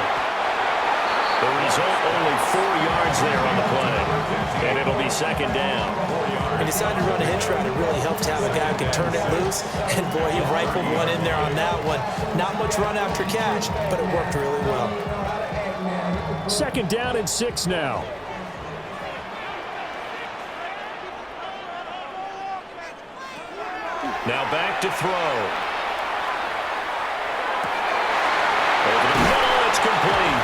The result, only 4 yards there on the play. And it'll be 2nd down. He decided to run a hitch route. It really helped to have a guy who can turn it loose. And, boy, he rifled one in there on that one. Not much run after catch, but it worked really well. 2nd down and 6 now. Now back to throw. Over the middle, it's complete.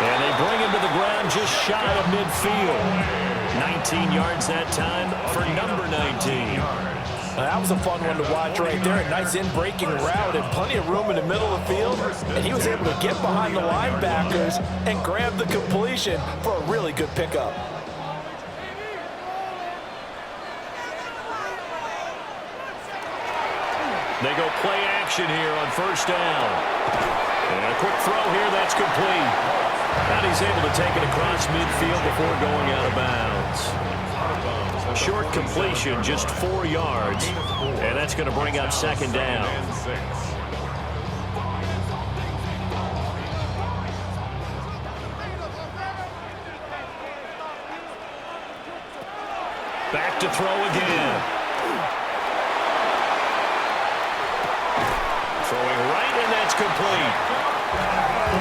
And they bring him to the ground just shy of midfield. 19 yards that time for number 19. That was a fun one to watch right there. A nice in-breaking route and plenty of room in the middle of the field. And he was able to get behind the linebackers and grab the completion for a really good pickup. They go play action here on 1st down. And a quick throw here, that's complete. And he's able to take it across midfield before going out of bounds. Short completion, just 4 yards. And that's going to bring up 2nd down. Back to throw again. Throwing right, and that's complete.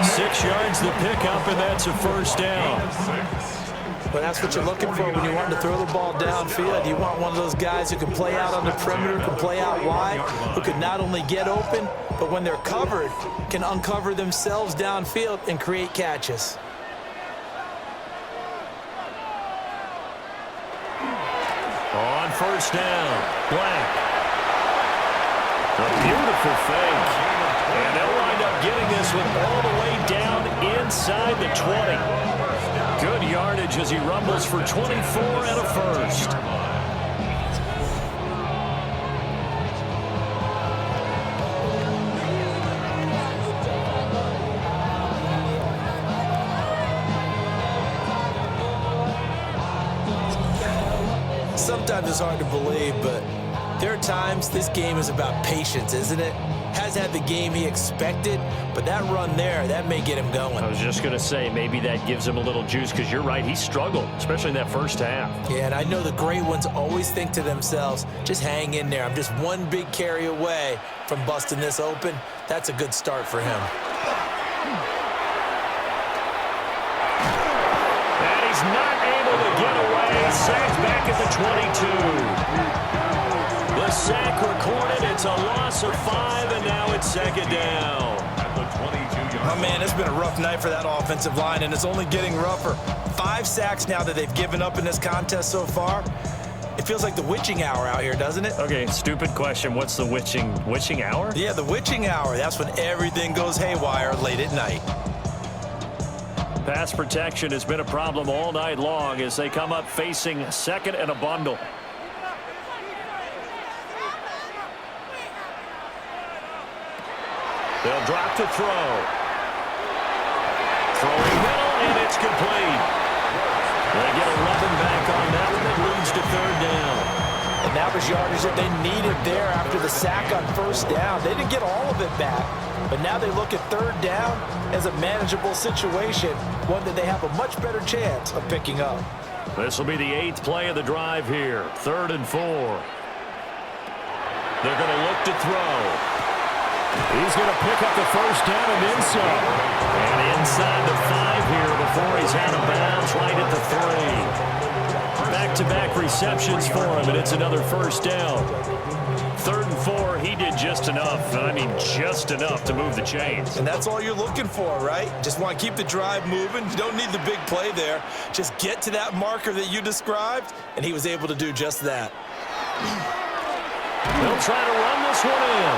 6 yards the pickup, and that's a 1st down. But that's what you're looking for when you want to throw the ball downfield. You want one of those guys who can play out on the perimeter, can play out wide, who can not only get open, but when they're covered, can uncover themselves downfield and create catches. On 1st down, Black. A beautiful fake. And they'll wind up getting this one all the way down inside the 20. Good yardage as he rumbles for 24 and a 1st. Sometimes it's hard to believe, but there are times this game is about patience, isn't it? Has had the game he expected, but that run there, that may get him going. I was just going to say, maybe that gives him a little juice, because you're right, he struggled, especially in that 1st half. Yeah, and I know the great ones always think to themselves, just hang in there. I'm just one big carry away from busting this open. That's a good start for him. And he's not able to get away. Sacked back at the 22. The sack recorded. It's a loss of 5, and now it's 2nd down. Oh, man, it's been a rough night for that offensive line, and it's only getting rougher. 5 sacks now that they've given up in this contest so far. It feels like the witching hour out here, doesn't it? Okay, stupid question. What's the witching hour? Yeah, the witching hour. That's when everything goes haywire late at night. Pass protection has been a problem all night long as they come up facing 2nd and a bundle. They'll drop to throw. Throwing middle, and it's complete. They get 11 back on that one. It leads to 3rd down. And that was yardage that they needed there after the sack on first down. They didn't get all of it back, but now they look at third down as a manageable situation, one that they have a much better chance of picking up. This will be the 8th play of the drive here. 3rd and 4. They're going to look to throw. He's going to pick up the first down and then some. And inside the 5 here before he's out of bounds right at the 3. Back-to-back receptions for him, and it's another first down. 3rd and 4, he did just enough. I mean, just enough to move the chains. And that's all you're looking for, right? Just want to keep the drive moving. You don't need the big play there. Just get to that marker that you described, and he was able to do just that. They'll try to run this one in.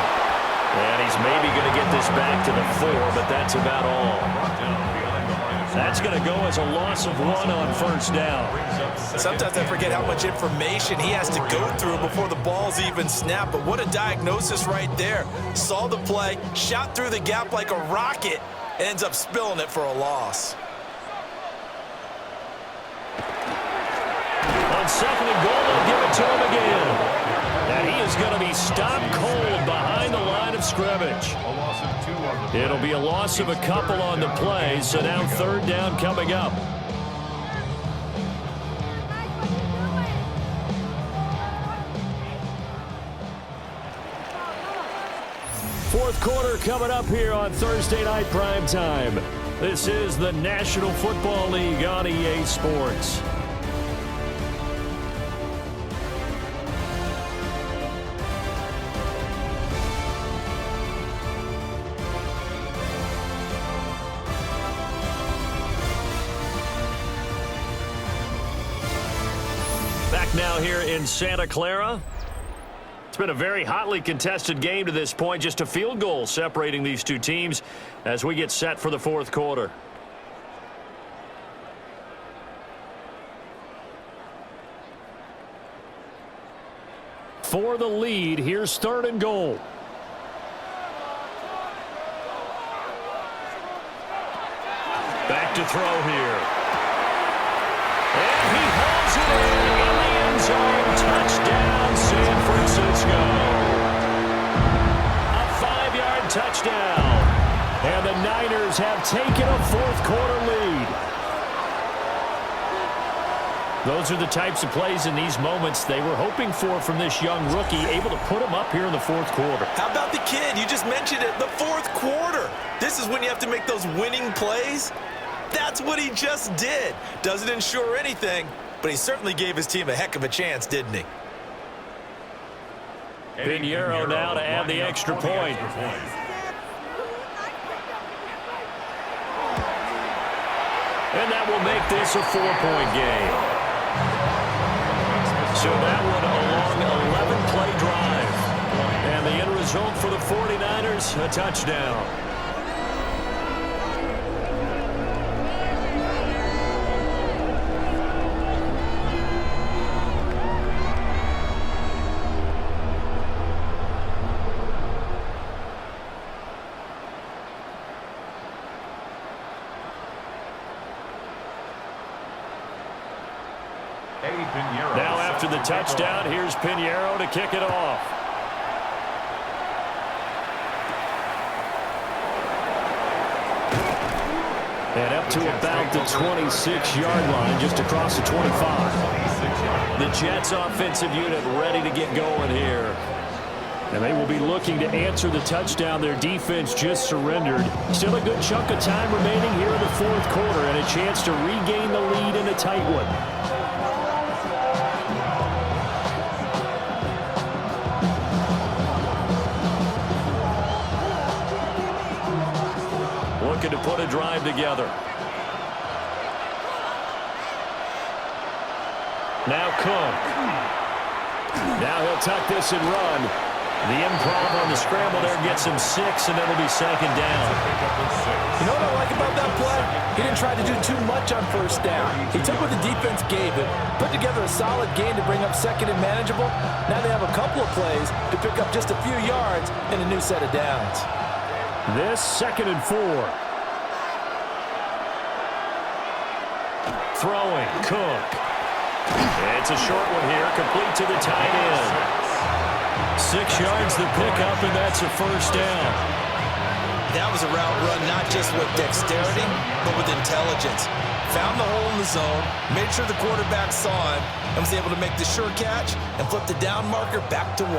And he's maybe going to get this back to the 4, but that's about all. That's going to go as a loss of 1 on first down. Sometimes I forget how much information he has to go through before the ball's even snapped, but what a diagnosis right there. Saw the play, shot through the gap like a rocket, and ends up spilling it for a loss. On 2nd and goal, they'll give it to him again. And he is going to be stopped cold behind the line of scrimmage. It'll be a loss of a couple on the play, so now 3rd down coming up. Fourth quarter coming up here on Thursday Night Primetime. This is the National Football League on EA Sports. Back now here in Santa Clara. It's been a very hotly contested game to this point. Just a field goal separating these two teams as we get set for the fourth quarter. For the lead, here's 3rd and goal. Back to throw here. And he holds it in the end zone. Touchdown, San Francisco. A 5-yard touchdown. And the Niners have taken a fourth quarter lead. Those are the types of plays in these moments they were hoping for from this young rookie, able to put him up here in the fourth quarter. How about the kid? You just mentioned it, the fourth quarter. This is when you have to make those winning plays. That's what he just did. Doesn't ensure anything, but he certainly gave his team a heck of a chance, didn't he? Pinheiro now to add the extra point. And that will make this a 4-point game. So that one a long 11-play drive. And the end result for the 49ers, a touchdown. Now after the touchdown, here's Pinheiro to kick it off. And up to about the 26-yard line, just across the 25. The Jets offensive unit ready to get going here. And they will be looking to answer the touchdown their defense just surrendered. Still a good chunk of time remaining here in the fourth quarter and a chance to regain the lead in a tight one. Looking to put a drive together. Now Cook. Now he'll tuck this and run. The improv on the scramble there gets him 6, and it'll be 2nd down. You know what I like about that play? He didn't try to do too much on first down. He took what the defense gave him, put together a solid game to bring up 2nd and manageable. Now they have a couple of plays to pick up just a few yards and a new set of downs. This 2nd and 4. Throwing, Cook. It's a short one here, complete to the tight end. 6 yards the pickup, and that's a first down. That was a route run not just with dexterity, but with intelligence. Found the hole in the zone, made sure the quarterback saw him, and was able to make the sure catch and flip the down marker back to 1.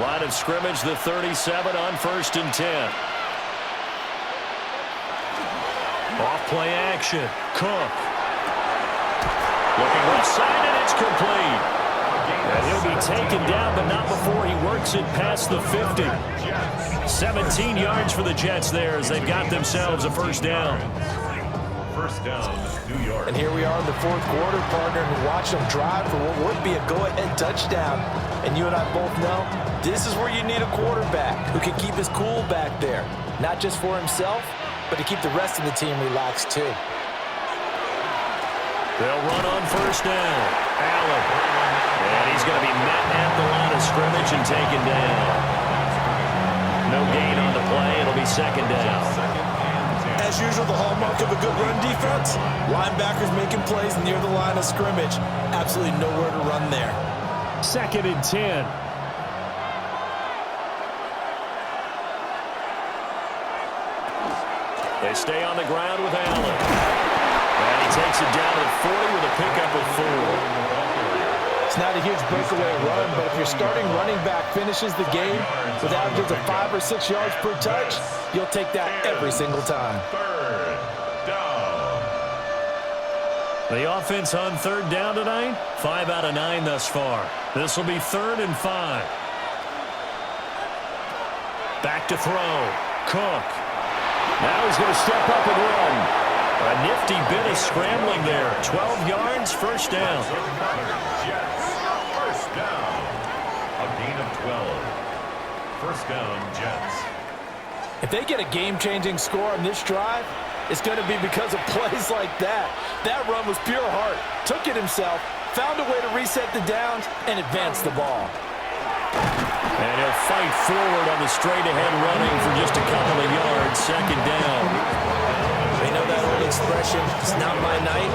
Line of scrimmage, the 37 on 1st and 10. Off play action. Cook. Looking left side, and it's complete. And he'll be taken down, but not before he works it past the 50. 17 yards for the Jets there as they've got themselves a first down. First down, New York. And here we are in the 4th quarter, partner, and watch them drive for what would be a go-ahead touchdown. And you and I both know this is where you need a quarterback who can keep his cool back there, not just for himself, but to keep the rest of the team relaxed too. They'll run on first down. Allen. And he's going to be met at the line of scrimmage and taken down. No gain on the play. It'll be second down. As usual, the hallmark of a good run defense, linebackers making plays near the line of scrimmage. Absolutely nowhere to run there. 2nd and 10. They stay on the ground with Allen. And he takes it down at 40 with a pickup of 4. It's not a huge breakaway run, but if your starting running back finishes the game with averages of 5 or 6 yards per touch, you'll take that every single time. Third down. The offense on 3rd down tonight, 5 out of 9 thus far. This will be 3rd and 5. Back to throw. Cook. Now he's going to step up and run. A nifty bit of scrambling there. 12 yards, first down. Jets. First down. A gain of 12. First down, Jets. If they get a game-changing score on this drive, it's going to be because of plays like that. That run was pure heart. Took it himself, found a way to reset the downs, and advance the ball. And he'll fight forward on the straight-ahead running for just a couple of yards. Second down. They know that old expression, it's not my night.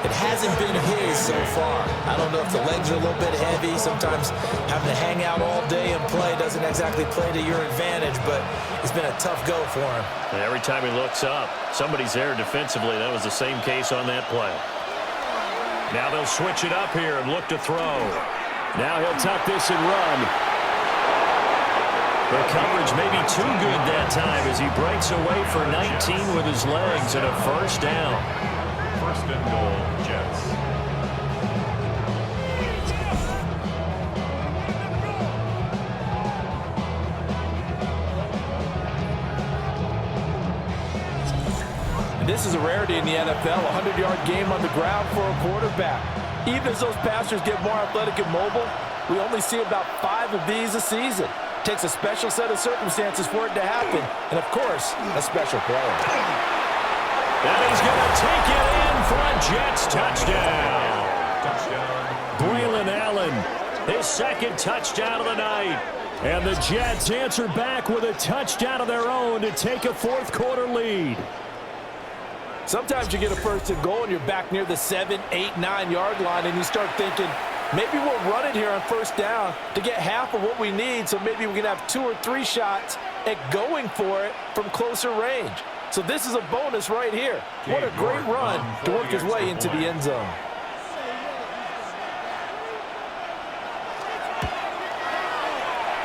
It hasn't been his so far. I don't know if the legs are a little bit heavy. Sometimes having to hang out all day and play doesn't exactly play to your advantage, but it's been a tough go for him. And every time he looks up, somebody's there defensively. That was the same case on that play. Now they'll switch it up here and look to throw. Now he'll tuck this and run. The coverage may be too good that time as he breaks away for 19 with his legs and a first down. First and goal, Jets. This is a rarity in the NFL, a 100-yard game on the ground for a quarterback. Even as those passers get more athletic and mobile, we only see about 5 of these a season. It takes a special set of circumstances for it to happen, and of course, a special player. And he's going to take it in for a Jets touchdown. Braylon Allen, his second touchdown of the night. And the Jets answer back with a touchdown of their own to take a fourth-quarter lead. Sometimes you get a first and goal and you're back near the 7, 8, 9-yard line, and you start thinking, maybe we'll run it here on first down to get half of what we need, so maybe we can have 2 or 3 shots at going for it from closer range. So this is a bonus right here. What a great run to work his way into the end zone.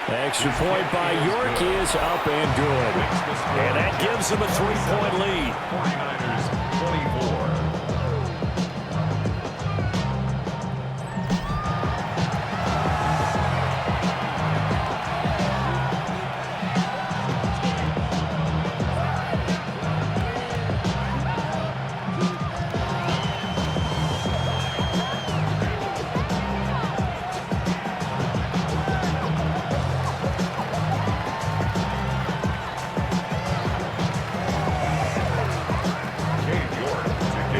Extra point by York is up and good. And that gives them a 3-point lead. 49ers 24.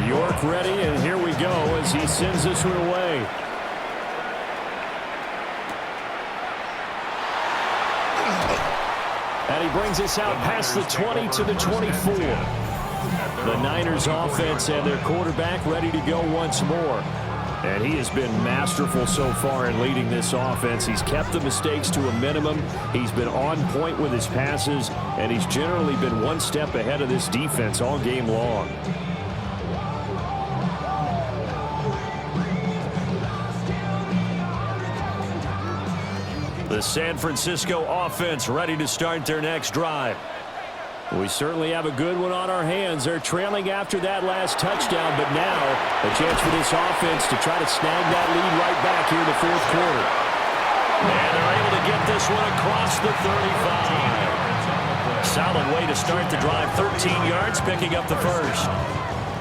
York ready, and here we go as he sends this one away. And he brings us out past the 20 to the 24. The Niners offense and their quarterback ready to go once more. And he has been masterful so far in leading this offense. He's kept the mistakes to a minimum. He's been on point with his passes, and he's generally been one step ahead of this defense all game long. The San Francisco offense ready to start their next drive. We certainly have a good one on our hands. They're trailing after that last touchdown, but now a chance for this offense to try to snag that lead right back here in the fourth quarter. And they're able to get this one across the 35. Solid way to start the drive. 13 yards, picking up the first.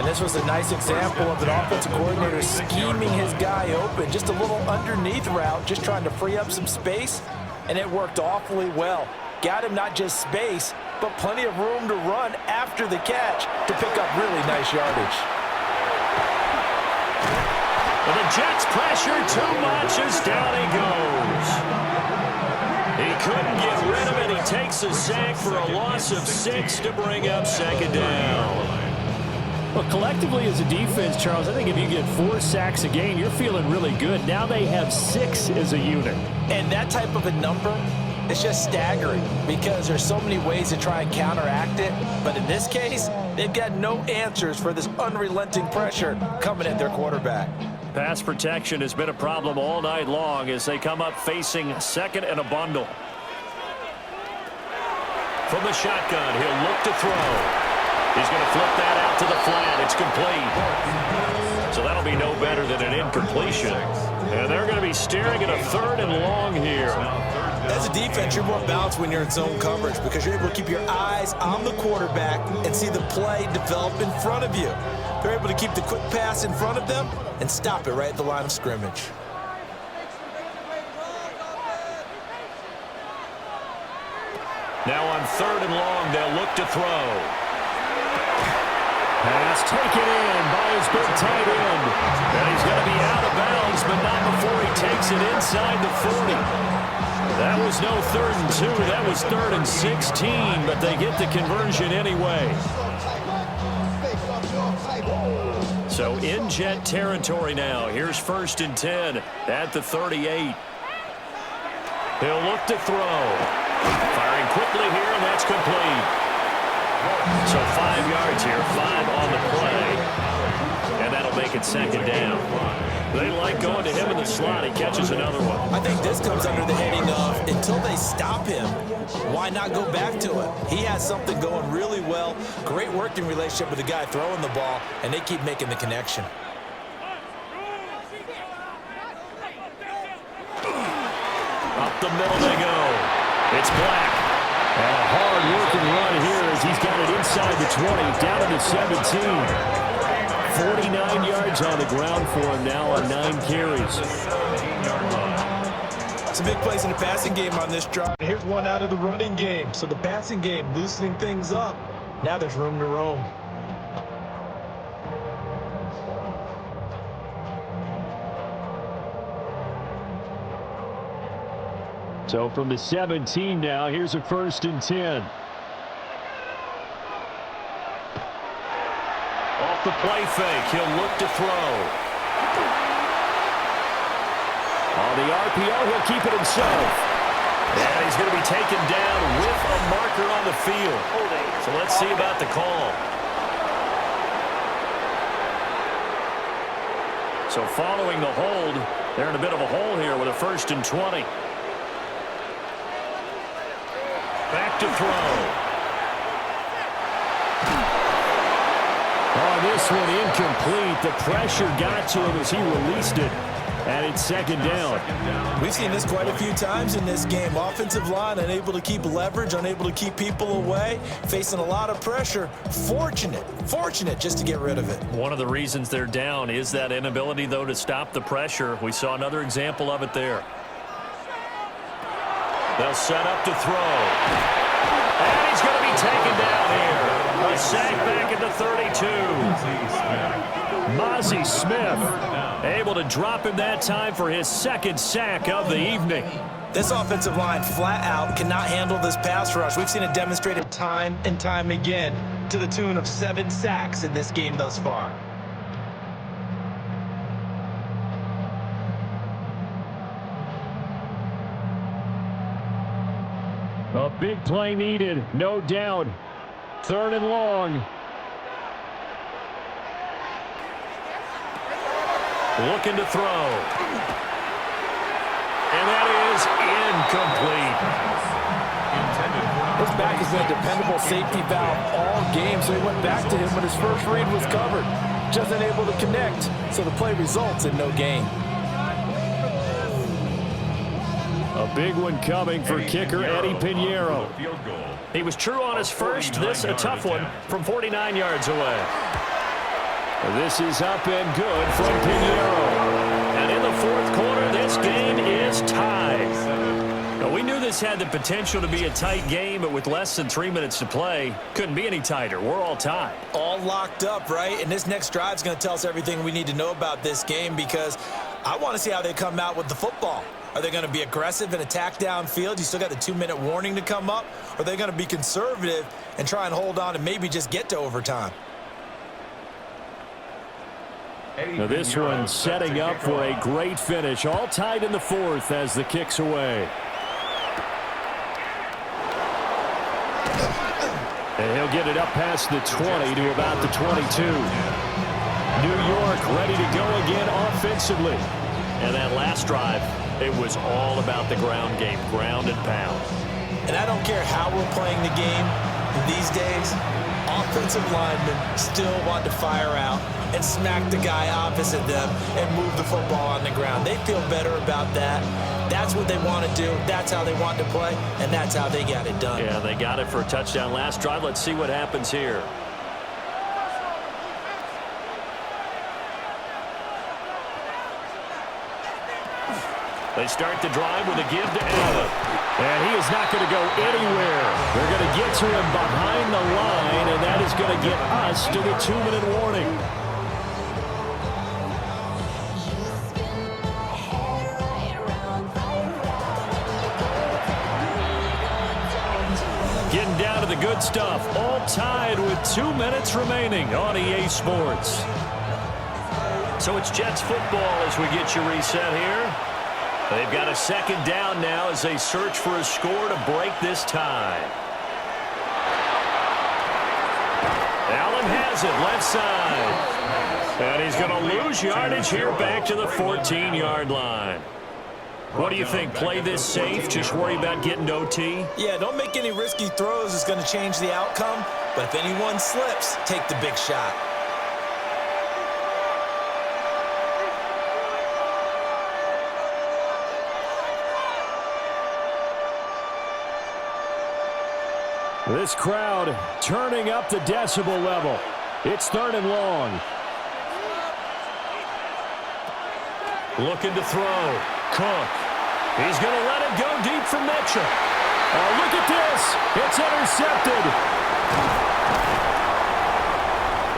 And this was a nice example of an offensive coordinator scheming his guy open. Just a little underneath route, just trying to free up some space, and it worked awfully well. Got him not just space, but plenty of room to run after the catch to pick up really nice yardage. Well, the Jets pressure too much as down he goes. He couldn't get rid of it. He takes a sack for a loss of 6 to bring up second down. Well, collectively as a defense, Charles, I think if you get 4 sacks a game, you're feeling really good. Now they have 6 as a unit. And that type of a number, it's just staggering because there's so many ways to try and counteract it. But in this case, they've got no answers for this unrelenting pressure coming at their quarterback. Pass protection has been a problem all night long as they come up facing second and a bundle. From the shotgun, he'll look to throw. He's going to flip that out to the flat. It's complete. So that'll be no better than an incompletion. And they're going to be staring at a 3rd and long here. As a defense, you're more balanced when you're in zone coverage because you're able to keep your eyes on the quarterback and see the play develop in front of you. They're able to keep the quick pass in front of them and stop it right at the line of scrimmage. Now on 3rd and long, they'll look to throw. Pass taken in by his big tight end. And he's going to be out of bounds, but not before he takes it inside the 40. That was no 3rd and 2. That was 3rd and 16, but they get the conversion anyway. So in Jet territory now. Here's 1st and 10 at the 38. He'll look to throw. Firing quickly here, and that's complete. So 5 yards here, 5 on the play. And that'll make it second down. They like going to him in the slot. He catches another one. I think this comes under the heading of until they stop him, why not go back to it? He has something going really well. Great working relationship with the guy throwing the ball, and they keep making the connection. Up the middle they go. It's Black. And a hard-working run here as he's got it inside the 20, down to the 17. 49 yards on the ground for him now on 9 carries. Some big plays in the passing game on this drive. Here's one out of the running game. So the passing game loosening things up. Now there's room to roam. So from the 17 now, here's a 1st and 10. Off the play fake, he'll look to throw. On the RPO, he'll keep it himself. And he's going to be taken down with a marker on the field. So let's see about the call. So following the hold, they're in a bit of a hole here with a 1st and 20. Back to throw. On this one, incomplete. The pressure got to him as he released it. And it's second down. We've seen this quite a few times in this game. Offensive line unable to keep leverage, unable to keep people away, facing a lot of pressure. Fortunate just to get rid of it. One of the reasons they're down is that inability, though, to stop the pressure. We saw another example of it there. They'll set up to throw. And he's going to be taken down here. A sack back at the 32. Mozzie Smith able to drop him that time for his 2nd sack of the evening. This offensive line flat out cannot handle this pass rush. We've seen it demonstrated time and time again to the tune of 7 sacks in this game thus far. A big play needed, no doubt. 3rd and long. Looking to throw. And that is incomplete. His back has been a dependable safety valve all game, so he went back to him when his first read was covered. Just unable to connect, so the play results in no gain. A big one coming for kicker Eddie Pinheiro. He was true on his first. This a tough one from 49 yards away. This is up and good from Pinheiro. And in the 4th quarter, this game is tied. Now, we knew this had the potential to be a tight game, but with less than 3 minutes to play, couldn't be any tighter. We're all tied. All locked up, right? And this next drive is going to tell us everything we need to know about this game, because I want to see how they come out with the football. Are they going to be aggressive and attack downfield? You still got the 2-minute warning to come up? Or are they going to be conservative and try and hold on and maybe just get to overtime? Now this one setting up for a great finish. All tied in the 4th as the kick's away. And he'll get it up past the 20 to about the 22. New York ready to go again offensively. And that last drive, it was all about the ground game, ground and pound. And I don't care how we're playing the game these days, offensive linemen still want to fire out and smack the guy opposite them and move the football on the ground. They feel better about that. That's what they want to do. That's how they want to play, and that's how they got it done. Yeah, they got it for a touchdown last drive. Let's see what happens here. They start the drive with a give to Allen. And he is not going to go anywhere. They're going to get to him behind the line, and that is going to get us to the 2-minute warning. Getting down to the good stuff. All tied with 2 minutes remaining on EA Sports. So it's Jets football as we get you reset here. They've got a 2nd down now as they search for a score to break this tie. Allen has it left side. And he's going to lose yardage here back to the 14-yard line. What do you think? Play this safe? Just worry about getting to OT? Yeah, don't make any risky throws. It's going to change the outcome. But if anyone slips, take the big shot. This crowd turning up the decibel level. It's 3rd and long. Looking to throw. Cook. He's going to let it go deep from Mitchell. Oh, look at this. It's intercepted.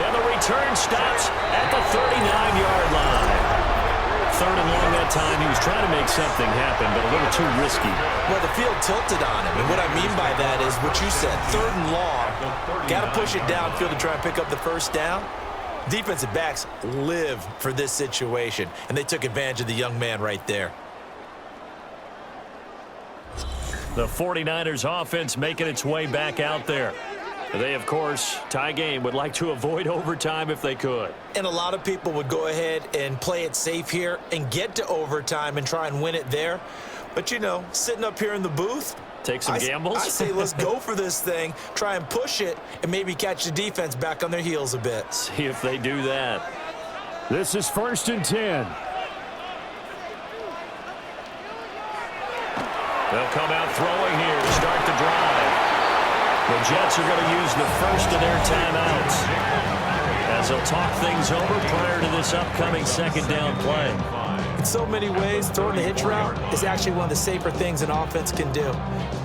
And the return stops at the 39-yard line. 3rd and long that time. He was trying to make something happen, but a little too risky. Well, the field tilted on him, and what I mean by that is what you said, 3rd and long. Got to push it downfield to try and pick up the first down. Defensive backs live for this situation, and they took advantage of the young man right there. The 49ers offense making its way back out there. They, of course, tie game, would like to avoid overtime if they could. And a lot of people would go ahead and play it safe here and get to overtime and try and win it there. But, you know, sitting up here in the booth, take some gambles. I say let's go for this thing, try and push it, and maybe catch the defense back on their heels a bit. See if they do that. This is 1st and 10. They'll come out throwing here to start the drive. The Jets are going to use the first of their timeouts as they'll talk things over prior to this upcoming 2nd down play. In so many ways, throwing the hitch route is actually one of the safer things an offense can do.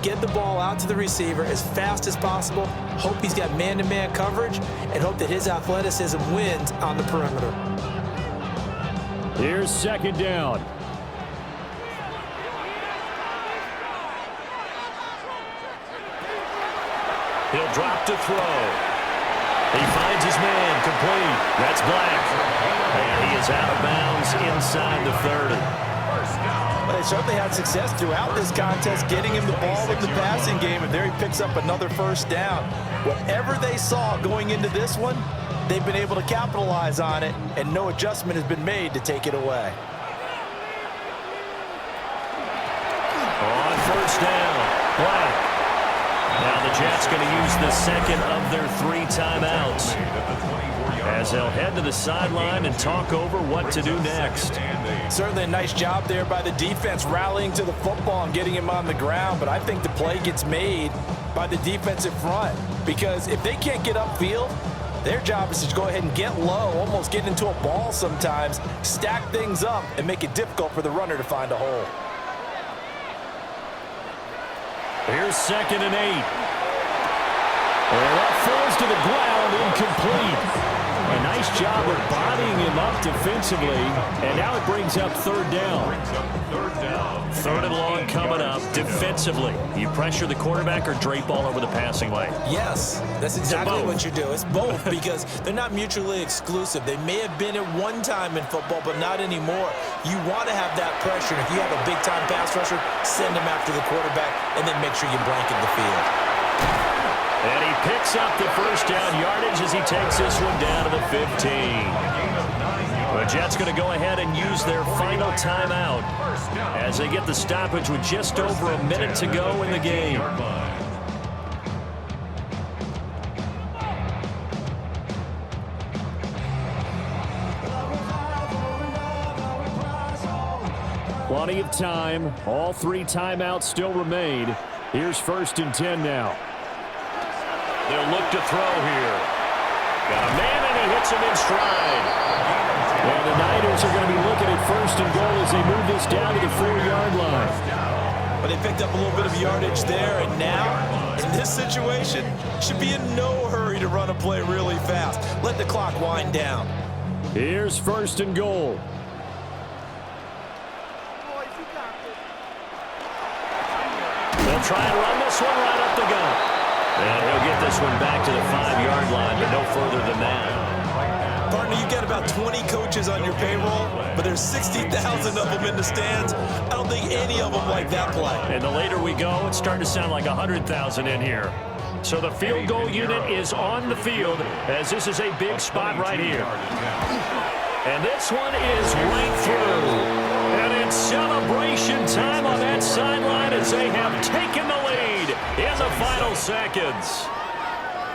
Get the ball out to the receiver as fast as possible, hope he's got man-to-man coverage, and hope that his athleticism wins on the perimeter. Here's 2nd down. He'll drop to throw. He finds his man complete. That's Black. And he is out of bounds inside the 30. Well, they certainly had success throughout this contest, getting him the ball in the passing game, and there he picks up another first down. Whatever they saw going into this one, they've been able to capitalize on it, and no adjustment has been made to take it away. On first down, Black. Now the Jets going to use the second of their 3 timeouts as they'll head to the sideline and talk over what to do next. Certainly a nice job there by the defense rallying to the football and getting him on the ground, but I think the play gets made by the defensive front because if they can't get upfield, their job is to go ahead and get low, almost get into a ball sometimes, stack things up, and make it difficult for the runner to find a hole. Here's 2nd and 8. And that falls to the ground, incomplete. A nice job of bodying him up defensively, and now it brings up 3rd down. 3rd and long coming up defensively. You pressure the quarterback or drape all over the passing lane? Yes, that's exactly what you do. It's both because they're not mutually exclusive. They may have been at one time in football, but not anymore. You want to have that pressure. And if you have a big-time pass rusher, send him after the quarterback, and then make sure you blanket the field. And he picks up the first down yardage as he takes this one down to the 15. The Jets going to go ahead and use their final timeout as they get the stoppage with just over a minute to go in the game. Plenty of time. All 3 timeouts still remain. Here's 1st and 10 now. They'll look to throw here. Got a man, and he hits him in stride. And the Niners are going to be looking at 1st and goal as they move this down to the 4-yard line. But they picked up a little bit of yardage there, and now, in this situation, should be in no hurry to run a play really fast. Let the clock wind down. Here's 1st and goal. They'll try and run this one right up the gut. And he'll get this one back to the 5-yard line, but no further than that. Partner, you've got about 20 coaches on your payroll, but there's 60,000 of them in the stands. I don't think any of them like that play. And the later we go, it's starting to sound like 100,000 in here. So the field goal unit is on the field as this is a big spot right here. And this one is right through. And it's celebration time on that sideline as they have taken the lead in the final seconds.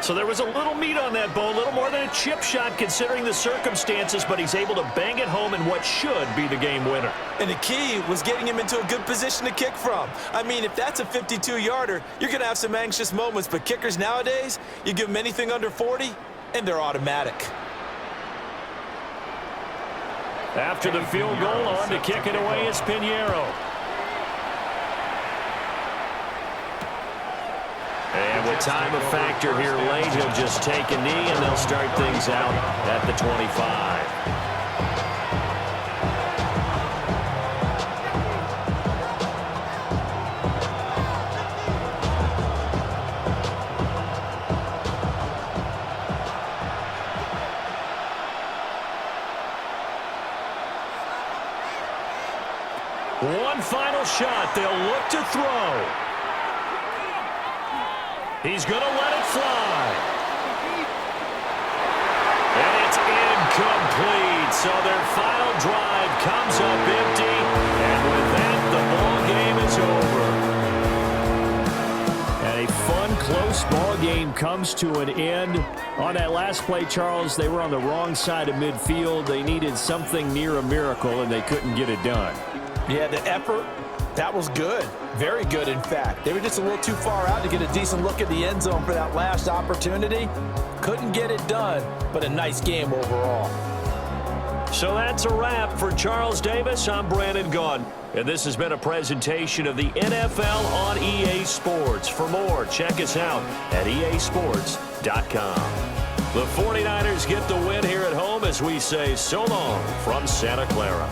So there was a little meat on that bone, a little more than a chip shot considering the circumstances, but he's able to bang it home in what should be the game winner. And the key was getting him into a good position to kick from. I mean, if that's a 52-yarder, you're going to have some anxious moments, but kickers nowadays, you give them anything under 40, and they're automatic. After the field goal, on to kick it away is Pinheiro. And with time a factor here late, he'll just take a knee, and they'll start things out at the 25. One final shot. They'll look to throw. He's going to let it fly. And it's incomplete. So their final drive comes up empty. And with that, the ball game is over. And a fun, close ball game comes to an end. On that last play, Charles, they were on the wrong side of midfield. They needed something near a miracle, and they couldn't get it done. Yeah, the effort, that was good. Very good, in fact. They were just a little too far out to get a decent look at the end zone for that last opportunity. Couldn't get it done, but a nice game overall. So that's a wrap for Charles Davis. I'm Brandon Gaudin, and this has been a presentation of the NFL on EA Sports. For more, check us out at easports.com. The 49ers get the win here at home as we say so long from Santa Clara.